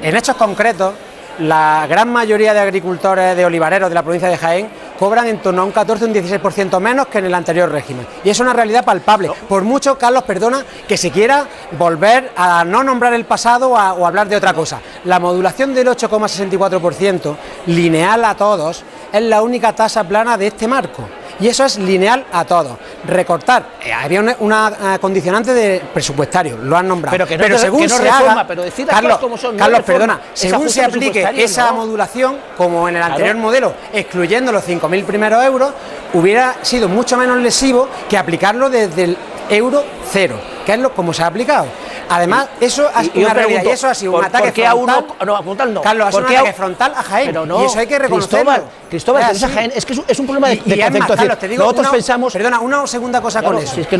en hechos concretos, la gran mayoría de agricultores de olivareros de la provincia de Jaén cobran en torno a un 14 o un 16% menos que en el anterior régimen. Y es una realidad palpable. Por mucho, Carlos, perdona, que se quiera volver a no nombrar el pasado o hablar de otra cosa. La modulación del 8,64%, lineal a todos, es la única tasa plana de este marco. Y eso es lineal a todos. Recortar, había una condicionante de presupuestario, lo han nombrado. Pero según se haga, pero decir las cosas como son, Carlos, perdona, según se aplique esa modulación, como en el anterior modelo, excluyendo los 5.000 primeros euros, hubiera sido mucho menos lesivo que aplicarlo desde el euro cero, que es como se ha aplicado. Además, eso es una realidad, y eso ha sido un ataque frontal. Carlos, ha sido un ataque frontal a Jaén, y eso hay que reconocerlo. Cristóbal, Jaén, es que es un problema de concepto. Carlos, te digo, nosotros pensamos... Perdona, una segunda cosa con eso. Si es que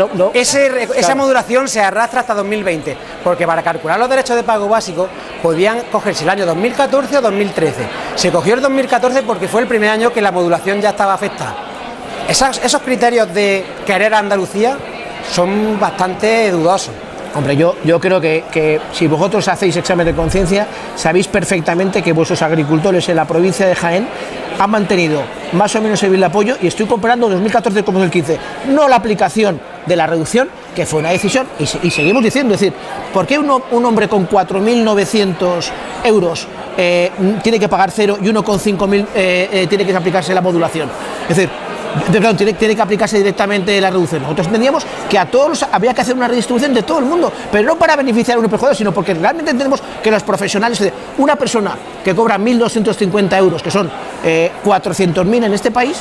esa modulación se arrastra hasta 2020, porque para calcular los derechos de pago básicos podían cogerse el año 2014 o 2013. Se cogió el 2014 porque fue el primer año que la modulación ya estaba afectada. Esos criterios de querer a Andalucía son bastante dudosos. Hombre, yo creo que si vosotros hacéis examen de conciencia, sabéis perfectamente que vuestros agricultores en la provincia de Jaén han mantenido más o menos el apoyo, y estoy comparando 2014 con 2015, no la aplicación de la reducción, que fue una decisión, y seguimos diciendo, es decir, ¿por qué un hombre con 4.900 euros tiene que pagar 0 y uno con 5.000 tiene que aplicarse la modulación? Es decir, perdón, tiene que aplicarse directamente la reducción. Nosotros entendíamos que a todos había que hacer una redistribución de todo el mundo, pero no para beneficiar a unos perjudicados, sino porque realmente entendemos que los profesionales, una persona que cobra 1.250 euros, que son 400.000 en este país,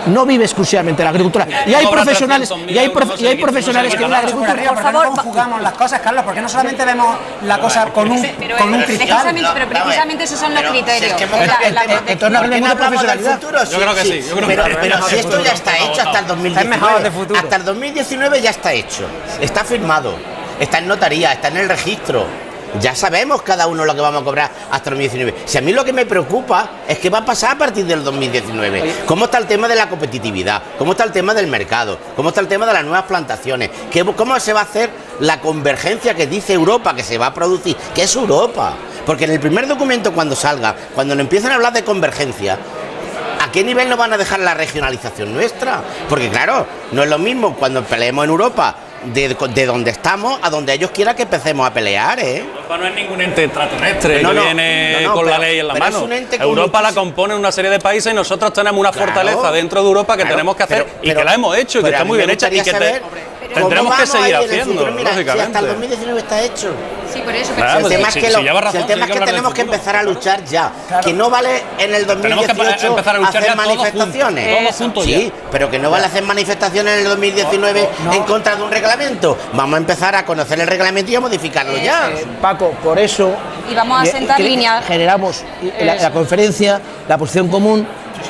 no vive exclusivamente la agricultura. Y hay profesionales, que en la agricultura. Por favor, no jugamos las cosas, Carlos, porque no solamente vemos la cosa con un cristal. Pero precisamente esos son los criterios. Entonces no hablemos de profesionalidad. Yo creo que sí. Pero si esto ya está hecho hasta el 2019. Hasta el 2019 ya está hecho. Está firmado. Está en notaría, está en el registro. Ya sabemos cada uno lo que vamos a cobrar hasta el 2019. Si a mí lo que me preocupa es qué va a pasar a partir del 2019. ¿Cómo está el tema de la competitividad? ¿Cómo está el tema del mercado? ¿Cómo está el tema de las nuevas plantaciones? ¿Cómo se va a hacer la convergencia que dice Europa que se va a producir? ¿Qué es Europa? Porque en el primer documento cuando salga, cuando nos empiezan a hablar de convergencia, ¿a qué nivel nos van a dejar la regionalización nuestra? Porque claro, no es lo mismo cuando peleemos en Europa de donde estamos a donde ellos quieran que empecemos a pelear, Europa no es ningún ente extraterrestre que viene con la ley en la mano. Europa la compone una serie de países y nosotros tenemos una fortaleza dentro de Europa que tenemos que hacer y que la hemos hecho y que está muy bien hecha y que tendremos que seguir haciendo, lógicamente. Si hasta el 2019 está hecho. Sí, por eso. El tema es que tenemos que empezar a luchar ya. Que no vale en el 2018 hacer manifestaciones. Todos juntos sí, pero que no vale hacer manifestaciones en el 2019 en contra de un reglamento. Vamos a empezar a conocer el reglamento y a modificarlo ya. Paco, por eso y vamos a sentar líneas. Generamos la conferencia, la posición común,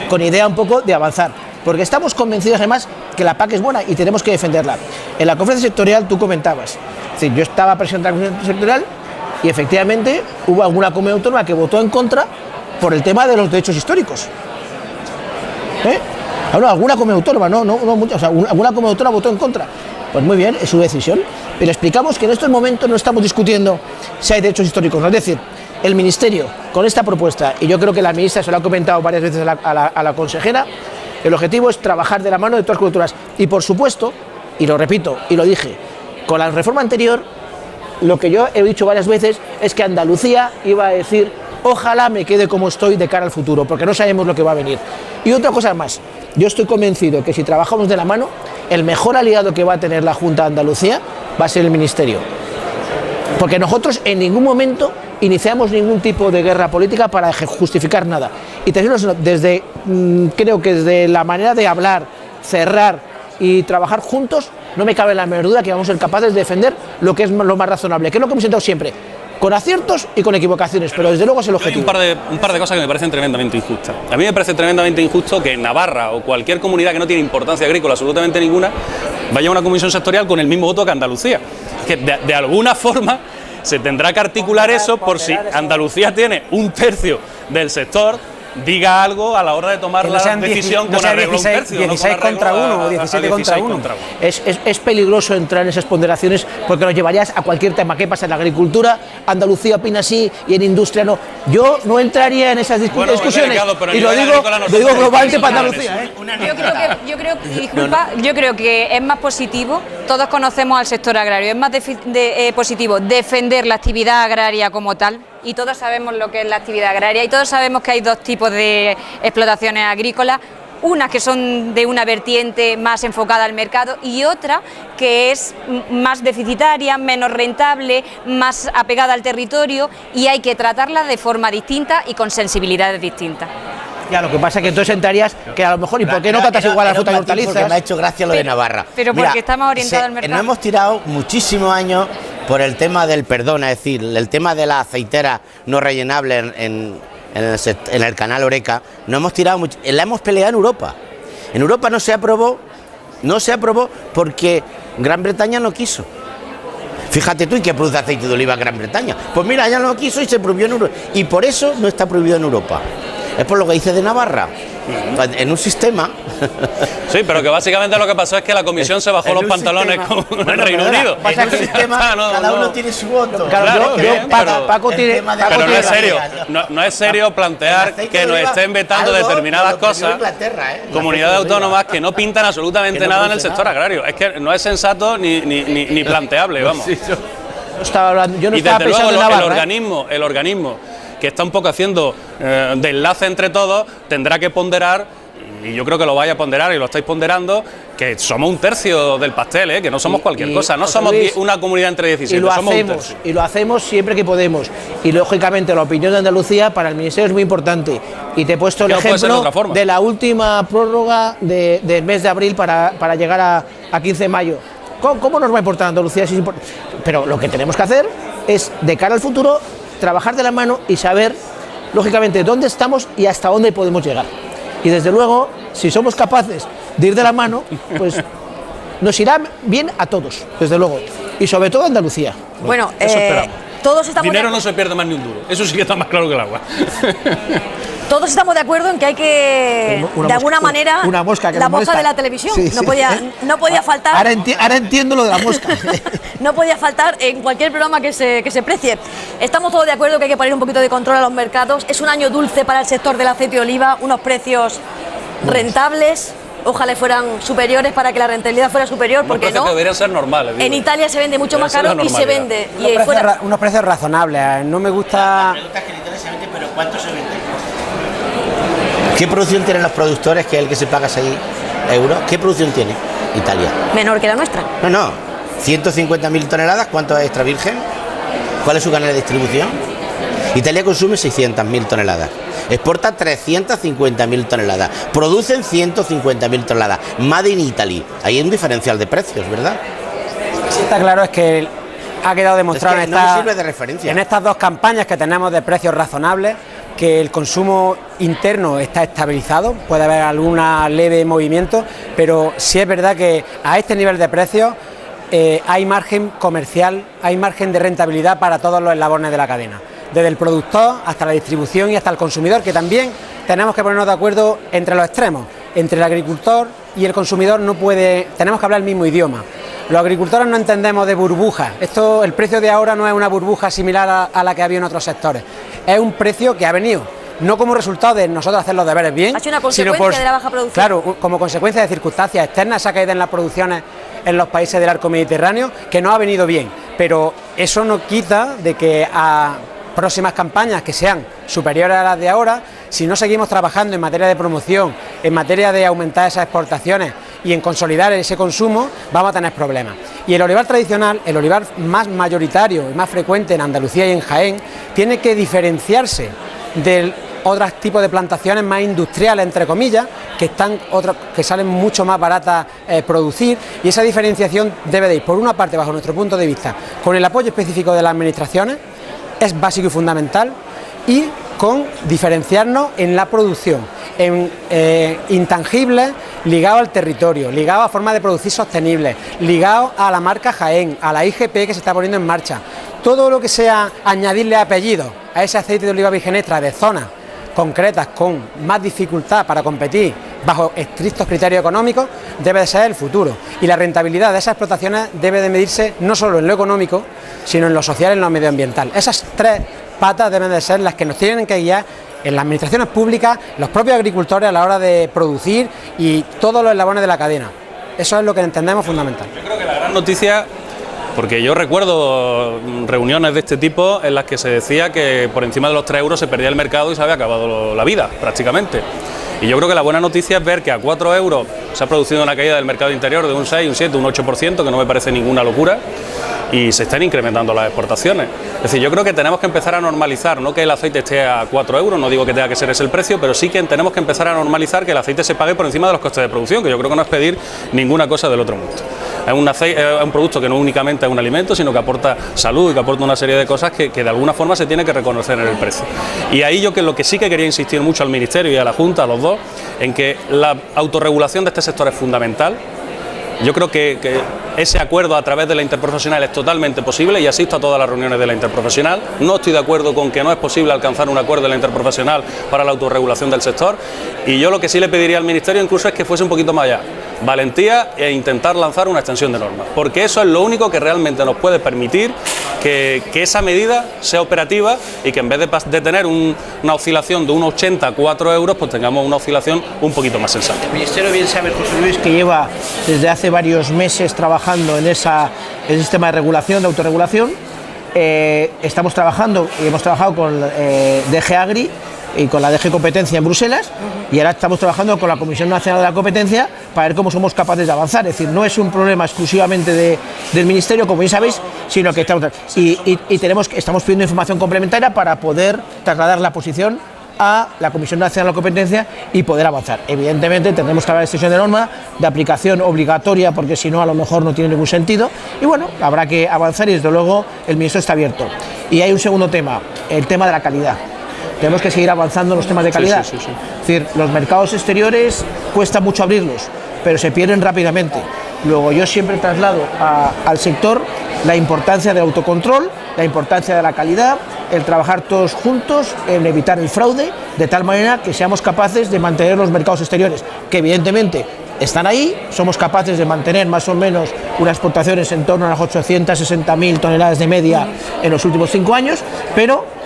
con idea un poco de avanzar. Porque estamos convencidos además que la PAC es buena y tenemos que defenderla. En la conferencia sectorial tú comentabas, es decir, yo estaba presente en la conferencia sectorial y efectivamente hubo alguna comunidad autónoma que votó en contra por el tema de los derechos históricos. Alguna comunidad autónoma, no muchas, alguna comunidad autónoma votó en contra. Pues muy bien, es su decisión, pero explicamos que en estos momentos no estamos discutiendo si hay derechos históricos, no, es decir, el Ministerio con esta propuesta, y yo creo que la ministra se lo ha comentado varias veces a la consejera, el objetivo es trabajar de la mano de todas las culturas. Y por supuesto, y lo repito, y lo dije, con la reforma anterior, lo que yo he dicho varias veces es que Andalucía iba a decir, ojalá me quede como estoy de cara al futuro, porque no sabemos lo que va a venir. Y otra cosa más, yo estoy convencido que si trabajamos de la mano, el mejor aliado que va a tener la Junta de Andalucía va a ser el Ministerio. Porque nosotros en ningún momento iniciamos ningún tipo de guerra política para justificar nada. Y creo que desde la manera de hablar, cerrar y trabajar juntos, no me cabe la menor duda que vamos a ser capaces de defender lo que es lo más razonable, que es lo que hemos intentado siempre, con aciertos y con equivocaciones, pero desde luego es el objetivo. Hay un par de cosas que me parecen tremendamente injustas. A mí me parece tremendamente injusto que Navarra o cualquier comunidad que no tiene importancia agrícola absolutamente ninguna vaya a una comisión sectorial con el mismo voto que Andalucía. Que de alguna forma se tendrá que articular eso por si Andalucía tiene un tercio del sector, diga algo a la hora de tomar la decisión con arreglo a un tercio. 16 contra 1 o 17 contra 1. Es peligroso entrar en esas ponderaciones porque nos llevarías a cualquier tema. ¿Qué pasa en la agricultura? Andalucía opina así y en industria no. Yo no entraría en esas discusiones y lo digo globalmente para Andalucía. Yo creo que es más positivo, todos conocemos al sector agrario, es más positivo defender la actividad agraria como tal. Y todos sabemos lo que es la actividad agraria y todos sabemos que hay dos tipos de explotaciones agrícolas, unas que son de una vertiente más enfocada al mercado y otra que es más deficitaria, menos rentable, más apegada al territorio y hay que tratarla de forma distinta y con sensibilidades distintas. Ya, lo que pasa es que entonces entrarías que a lo mejor, ¿y por qué no tratas igual a las frutas y hortalizas? Porque me ha hecho gracia lo de Navarra. Pero porque está más orientado al mercado. Nos hemos tirado muchísimos años por el tema del perdón, es decir, el tema de la aceitera no rellenable en el canal Oreca. Nos hemos tirado mucho, la hemos peleado en Europa. En Europa no se aprobó porque Gran Bretaña no quiso. Fíjate tú, ¿y qué produce aceite de oliva en Gran Bretaña? Pues mira, ya no quiso y se prohibió en Europa. Y por eso no está prohibido en Europa. Es por lo que dice de Navarra. En un sistema. Sí, pero que básicamente lo que pasó es que la comisión se bajó los pantalones con el Reino Unido. En un sistema, cada uno tiene su voto. Claro, Paco tiene. Pero no es serio. No es serio plantear que nos estén vetando determinadas cosas. Comunidades autónomas que no pintan absolutamente nada en el sector agrario. Es que no es sensato ni planteable, vamos. Yo no y estaba desde luego pensando en Navarra. el organismo que está un poco haciendo de enlace entre todos, tendrá que ponderar, y yo creo que lo vaya a ponderar y lo estáis ponderando, que somos un tercio del pastel, que no somos cualquier cosa, no somos una comunidad entre 17, somos un tercio. Y lo hacemos siempre que podemos. Y lógicamente la opinión de Andalucía para el Ministerio es muy importante. Y te he puesto el ejemplo de la última prórroga del mes de abril para llegar a 15 de mayo. ¿Cómo nos va a importar Andalucía? Pero lo que tenemos que hacer es, de cara al futuro, trabajar de la mano y saber, lógicamente, dónde estamos y hasta dónde podemos llegar. Y desde luego, si somos capaces de ir de la mano, pues nos irá bien a todos, desde luego. Y sobre todo a Andalucía. Bueno, eso esperamos. Todos estamos dinero no se pierde más ni un duro. Eso sí que está más claro que el agua. Todos estamos de acuerdo en que hay que, de alguna manera, una mosca que la mosca de la televisión. Sí, no podía faltar. Ahora entiendo lo de la mosca. No podía faltar en cualquier programa que se precie. Estamos todos de acuerdo que hay que poner un poquito de control a los mercados. Es un año dulce para el sector del aceite de oliva, unos precios rentables. Ojalá fueran superiores para que la rentabilidad fuera superior, porque no. Que deberían ser normales. En Italia se vende mucho más caro y se vende. Unos precios razonables. No me gusta. La pregunta es que literalmente, pero ¿cuánto se vende? ¿Qué producción tienen los productores, que es el que se paga 6 euros? ¿Qué producción tiene Italia? Menor que la nuestra. No. 150.000 toneladas, ¿cuánto es extra virgen? ¿Cuál es su canal de distribución? Italia consume 600.000 toneladas. Exporta 350.000 toneladas. Producen 150.000 toneladas. Made in Italy. Ahí hay un diferencial de precios, ¿verdad? Lo que sí está claro es que ha quedado demostrado no sirve de referencia. En estas dos campañas que tenemos de precios razonables, que el consumo interno está estabilizado, puede haber alguna leve movimiento, pero sí es verdad que a este nivel de precios hay margen comercial, hay margen de rentabilidad para todos los eslabones de la cadena, desde el productor hasta la distribución y hasta el consumidor, que también tenemos que ponernos de acuerdo entre los extremos, entre el agricultor y el consumidor tenemos que hablar el mismo idioma. Los agricultores no entendemos de burbujas. El precio de ahora no es una burbuja similar a la que había en otros sectores. Es un precio que ha venido, no como resultado de nosotros hacer los deberes bien, ha sido una consecuencia de la baja producción. Claro, como consecuencia de circunstancias externas, esa caída en las producciones en los países del arco mediterráneo, que no ha venido bien. Pero eso no quita de que a próximas campañas que sean superiores a las de ahora, si no seguimos trabajando en materia de promoción, en materia de aumentar esas exportaciones y en consolidar ese consumo, vamos a tener problemas. Y el olivar tradicional, el olivar más mayoritario y más frecuente en Andalucía y en Jaén, tiene que diferenciarse de otros tipos de plantaciones más industriales, entre comillas, que salen mucho más baratas producir, y esa diferenciación debe de ir, por una parte, bajo nuestro punto de vista, con el apoyo específico de las administraciones, es básico y fundamental, y con diferenciarnos en la producción, en intangibles ligados al territorio, ligados a formas de producir sostenibles, ligados a la marca Jaén, a la IGP que se está poniendo en marcha. Todo lo que sea añadirle apellidos a ese aceite de oliva virgen extra de zonas concretas con más dificultad para competir bajo estrictos criterios económicos debe de ser el futuro, y la rentabilidad de esas explotaciones debe de medirse no solo en lo económico, sino en lo social y en lo medioambiental. Esas tres patas deben de ser las que nos tienen que guiar en las administraciones públicas, los propios agricultores a la hora de producir y todos los eslabones de la cadena. Eso es lo que entendemos fundamental. Yo creo que la gran noticia, porque yo recuerdo reuniones de este tipo en las que se decía que por encima de los 3 euros se perdía el mercado y se había acabado la vida prácticamente. Y yo creo que la buena noticia es ver que a 4 euros se ha producido una caída del mercado interior de un 6, un 7, un 8%, que no me parece ninguna locura. y se están incrementando las exportaciones. Es decir, yo creo que tenemos que empezar a normalizar, no que el aceite esté a 4 euros, no digo que tenga que ser ese el precio, pero sí que tenemos que empezar a normalizar que el aceite se pague por encima de los costes de producción, que yo creo que no es pedir ninguna cosa del otro mundo. Es un producto que no únicamente es un alimento, sino que aporta salud y que aporta una serie de cosas que de alguna forma se tiene que reconocer en el precio. Y ahí yo lo que sí que quería insistir mucho al Ministerio y a la Junta, a los dos, en que la autorregulación de este sector es fundamental. Yo creo que ese acuerdo a través de la interprofesional es totalmente posible y asisto a todas las reuniones de la interprofesional. No estoy de acuerdo con que no es posible alcanzar un acuerdo de la interprofesional para la autorregulación del sector, y yo lo que sí le pediría al Ministerio incluso es que fuese un poquito más allá. Valentía e intentar lanzar una extensión de normas, porque eso es lo único que realmente nos puede permitir que esa medida sea operativa y que en vez de tener una oscilación de 1,80 a 4 euros, pues tengamos una oscilación un poquito más sensata. El Ministerio bien sabe, José Luis, que lleva desde hace varios meses trabajando en ese sistema de regulación, de autorregulación. Estamos trabajando y hemos trabajado con DG Agri y con la DG Competencia en Bruselas, y ahora estamos trabajando con la Comisión Nacional de la Competencia para ver cómo somos capaces de avanzar. Es decir, no es un problema exclusivamente del Ministerio, como ya sabéis, sino que estamos pidiendo información complementaria para poder trasladar la posición a la Comisión Nacional de la Competencia y poder avanzar. Evidentemente tendremos que hablar de extensión de norma, de aplicación obligatoria, porque si no a lo mejor no tiene ningún sentido, y bueno, habrá que avanzar y desde luego el Ministerio está abierto. Y hay un segundo tema, el tema de la calidad. Tenemos que seguir avanzando en los temas de calidad. Sí. Es decir, los mercados exteriores cuesta mucho abrirlos, pero se pierden rápidamente. Luego yo siempre traslado al sector la importancia del autocontrol, la importancia de la calidad, el trabajar todos juntos en evitar el fraude, de tal manera que seamos capaces de mantener los mercados exteriores, que evidentemente están ahí. Somos capaces de mantener más o menos unas exportaciones en torno a las 860.000 toneladas de media en los últimos 5 años, pero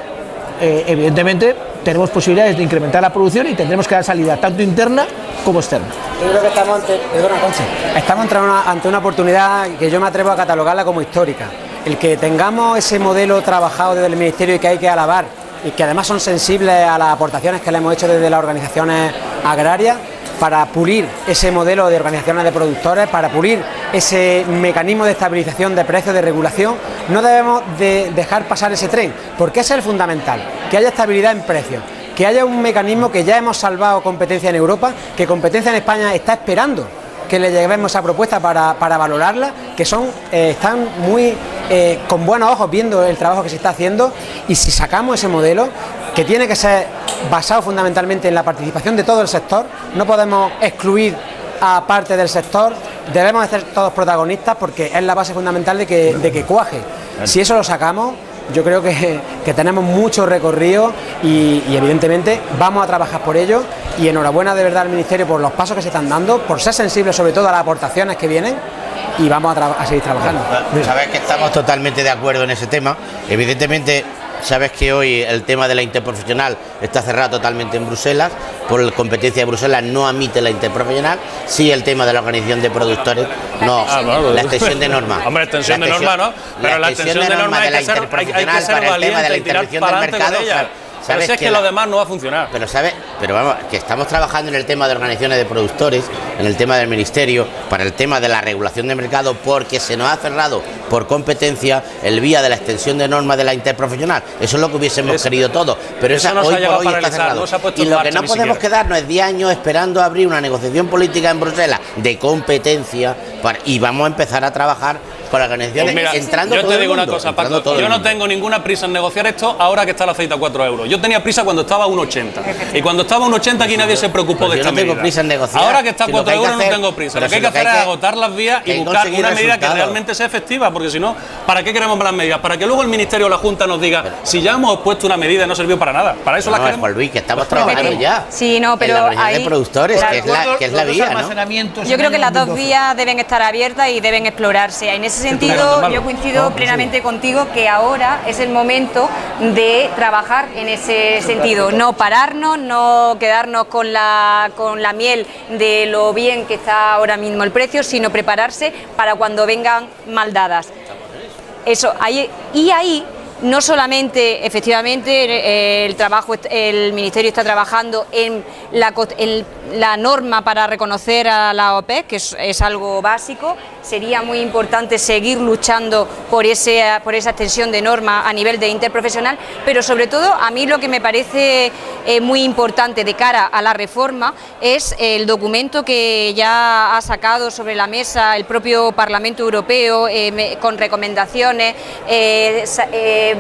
evidentemente tenemos posibilidades de incrementar la producción y tendremos que dar salida tanto interna como externa. Yo creo que estamos ante una oportunidad que yo me atrevo a catalogarla como histórica. El que tengamos ese modelo trabajado desde el Ministerio y que hay que alabar, y que además son sensibles a las aportaciones que le hemos hecho desde las organizaciones agrarias, para pulir ese modelo de organizaciones de productores, para pulir ese mecanismo de estabilización de precios, de regulación. No debemos de dejar pasar ese tren, porque ese es el fundamental, que haya estabilidad en precios, que haya un mecanismo que ya hemos salvado Competencia en Europa, que Competencia en España está esperando que le llevemos esa propuesta para valorarla, que están muy con buenos ojos viendo el trabajo que se está haciendo, y si sacamos ese modelo, que tiene que ser basado fundamentalmente en la participación de todo el sector, no podemos excluir a parte del sector, debemos ser todos protagonistas porque es la base fundamental de que cuaje. Si eso lo sacamos, yo creo que tenemos mucho recorrido y evidentemente vamos a trabajar por ello, y enhorabuena de verdad al Ministerio por los pasos que se están dando, por ser sensibles sobre todo a las aportaciones que vienen, y vamos a seguir trabajando. Sabes que estamos totalmente de acuerdo en ese tema. Evidentemente sabes que hoy el tema de la interprofesional está cerrado totalmente en Bruselas, por la competencia de Bruselas no admite la interprofesional, sí el tema de la organización de productores, no, la extensión de norma. Hombre, extensión de norma no, pero la extensión de norma hay que ser valiente y tirar para adelante con ella. Pero si es que lo demás no va a funcionar. Pero vamos, que estamos trabajando en el tema de organizaciones de productores, en el tema del Ministerio, para el tema de la regulación de mercado, porque se nos ha cerrado por competencia el vía de la extensión de normas de la interprofesional. Eso es lo que hubiésemos querido todos, pero esa hoy por hoy está cerrado. Y lo que no podemos quedarnos es 10 años esperando a abrir una negociación política en Bruselas de competencia, y vamos a empezar a trabajar con las organizaciones, pues mira, entrando yo todo te digo el mundo, una cosa, Paco, yo no tengo ninguna prisa en negociar esto ahora que está el aceite a 4 euros. Yo tenía prisa cuando estaba a 1,80. Y cuando estaba a 1,80 aquí nadie se preocupó de esta medida. Yo no tengo prisa en negociar. Ahora que está a 4 euros no tengo prisa. Lo que hay que hacer es agotar las vías y buscar una medida que realmente sea efectiva, porque si no, ¿para qué queremos las medidas? Para que luego el Ministerio o la Junta nos diga, si ya hemos puesto una medida y no sirvió para nada. Para eso las queremos. Juan Luis, que estamos trabajando ya. Sí, no, pero en la de productores, que es la vía, ¿no? Yo creo que las dos vías deben estar abiertas y deben explorarse. En ese sentido, yo coincido plenamente contigo que ahora es el momento de trabajar en ese sentido, no pararnos, no quedarnos con la miel de lo bien que está ahora mismo el precio, sino prepararse para cuando vengan mal dadas. Eso, ahí no solamente, efectivamente, el Ministerio está trabajando en la norma para reconocer a la OPE, que es algo básico, sería muy importante seguir luchando por esa extensión de norma a nivel de interprofesional, pero sobre todo a mí lo que me parece muy importante de cara a la reforma es el documento que ya ha sacado sobre la mesa el propio Parlamento Europeo con recomendaciones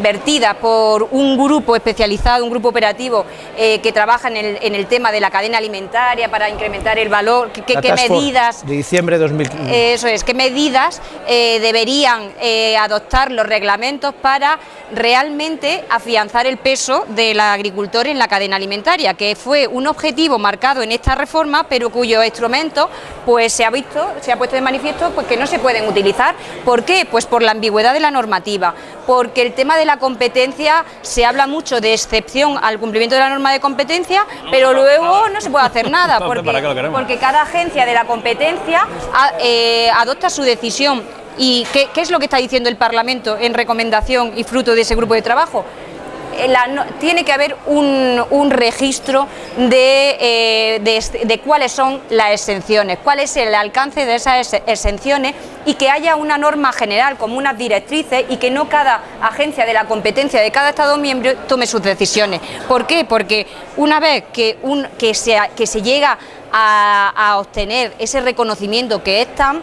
vertidas por un grupo especializado, un grupo operativo que trabaja en el tema de la cadena alimentaria para incrementar el valor, qué medidas... De diciembre de 2015. Eso es, qué medidas deberían adoptar los reglamentos para realmente afianzar el peso del agricultor en la cadena alimentaria, que fue un objetivo marcado en esta reforma, pero cuyos instrumentos pues se ha puesto de manifiesto pues que no se pueden utilizar. ¿Por qué? Pues por la ambigüedad de la normativa, porque el tema de la competencia, se habla mucho de excepción al cumplimiento de la norma de competencia, pero luego no se puede hacer nada, porque cada agencia de la competencia adopta su decisión. ¿Y qué es lo que está diciendo el Parlamento en recomendación y fruto de ese grupo de trabajo? Tiene que haber un registro de cuáles son las exenciones, cuál es el alcance de esas exenciones, y que haya una norma general como unas directrices y que no cada agencia de la competencia de cada Estado miembro tome sus decisiones. ¿Por qué? Porque una vez que se llega a obtener ese reconocimiento que es tan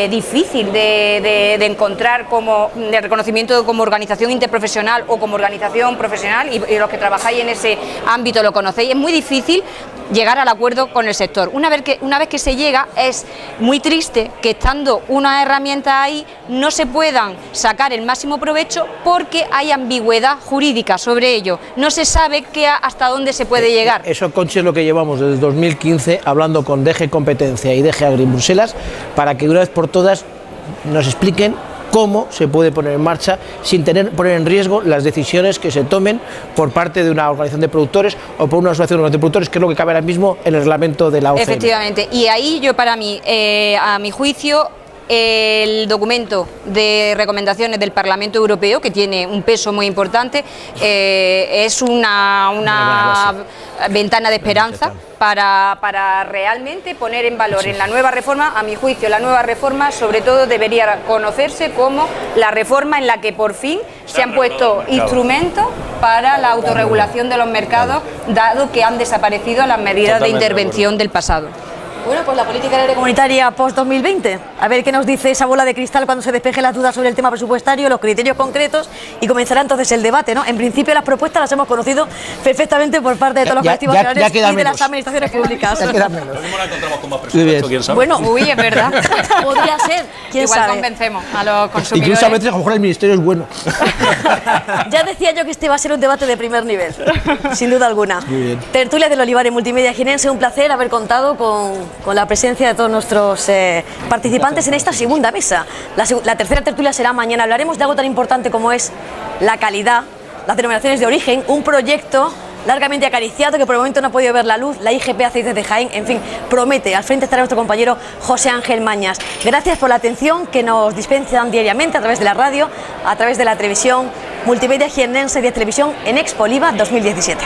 difícil de encontrar como de reconocimiento como organización interprofesional o como organización profesional, y los que trabajáis en ese ámbito lo conocéis, es muy difícil llegar al acuerdo con el sector. Una vez que se llega, es muy triste que estando unas herramientas ahí no se puedan sacar el máximo provecho porque hay ambigüedad jurídica sobre ello, no se sabe hasta dónde se puede llegar. Eso, Conchi, es lo que llevamos desde 2015 hablando con DG Competencia y DG Agri en Bruselas, para que de una vez por todas nos expliquen cómo se puede poner en marcha sin poner en riesgo las decisiones que se tomen por parte de una organización de productores o por una asociación de productores, que es lo que cabe ahora mismo en el reglamento de la OCM. Efectivamente, y ahí para mí, a mi juicio, el documento de recomendaciones del Parlamento Europeo, que tiene un peso muy importante, es una ventana de esperanza para realmente poner en valor en la nueva reforma. A mi juicio, la nueva reforma sobre todo debería conocerse como la reforma en la que por fin se han puesto instrumentos para la autorregulación de los mercados, dado que han desaparecido las medidas de intervención del pasado. Bueno, pues la política agraria comunitaria post-2020. A ver qué nos dice esa bola de cristal cuando se despeje las dudas sobre el tema presupuestario, los criterios concretos, y comenzará entonces el debate, ¿no? En principio las propuestas las hemos conocido perfectamente por parte de todos los colectivos agrarios y de las administraciones públicas. Lo mismo la encontramos con más presupuesto, quién sabe. Bueno, es verdad. Podría ser, quién Igual sabe. Convencemos a los consumidores. Incluso a veces a lo mejor el ministerio es bueno. Ya decía yo que este va a ser un debate de primer nivel, sin duda alguna. Muy bien. Tertulia del Olivar en Multimedia Jienense, un placer haber contado con la presencia de todos nuestros participantes en esta segunda mesa. La tercera tertulia será mañana. Hablaremos de algo tan importante como es la calidad, las denominaciones de origen, un proyecto largamente acariciado que por el momento no ha podido ver la luz, la IGP Aceites de Jaén, en fin, promete. Al frente estará nuestro compañero José Ángel Mañas. Gracias por la atención que nos dispensan diariamente a través de la radio, a través de la televisión, Multimedia Jienense 10 Televisión en Expoliva 2017.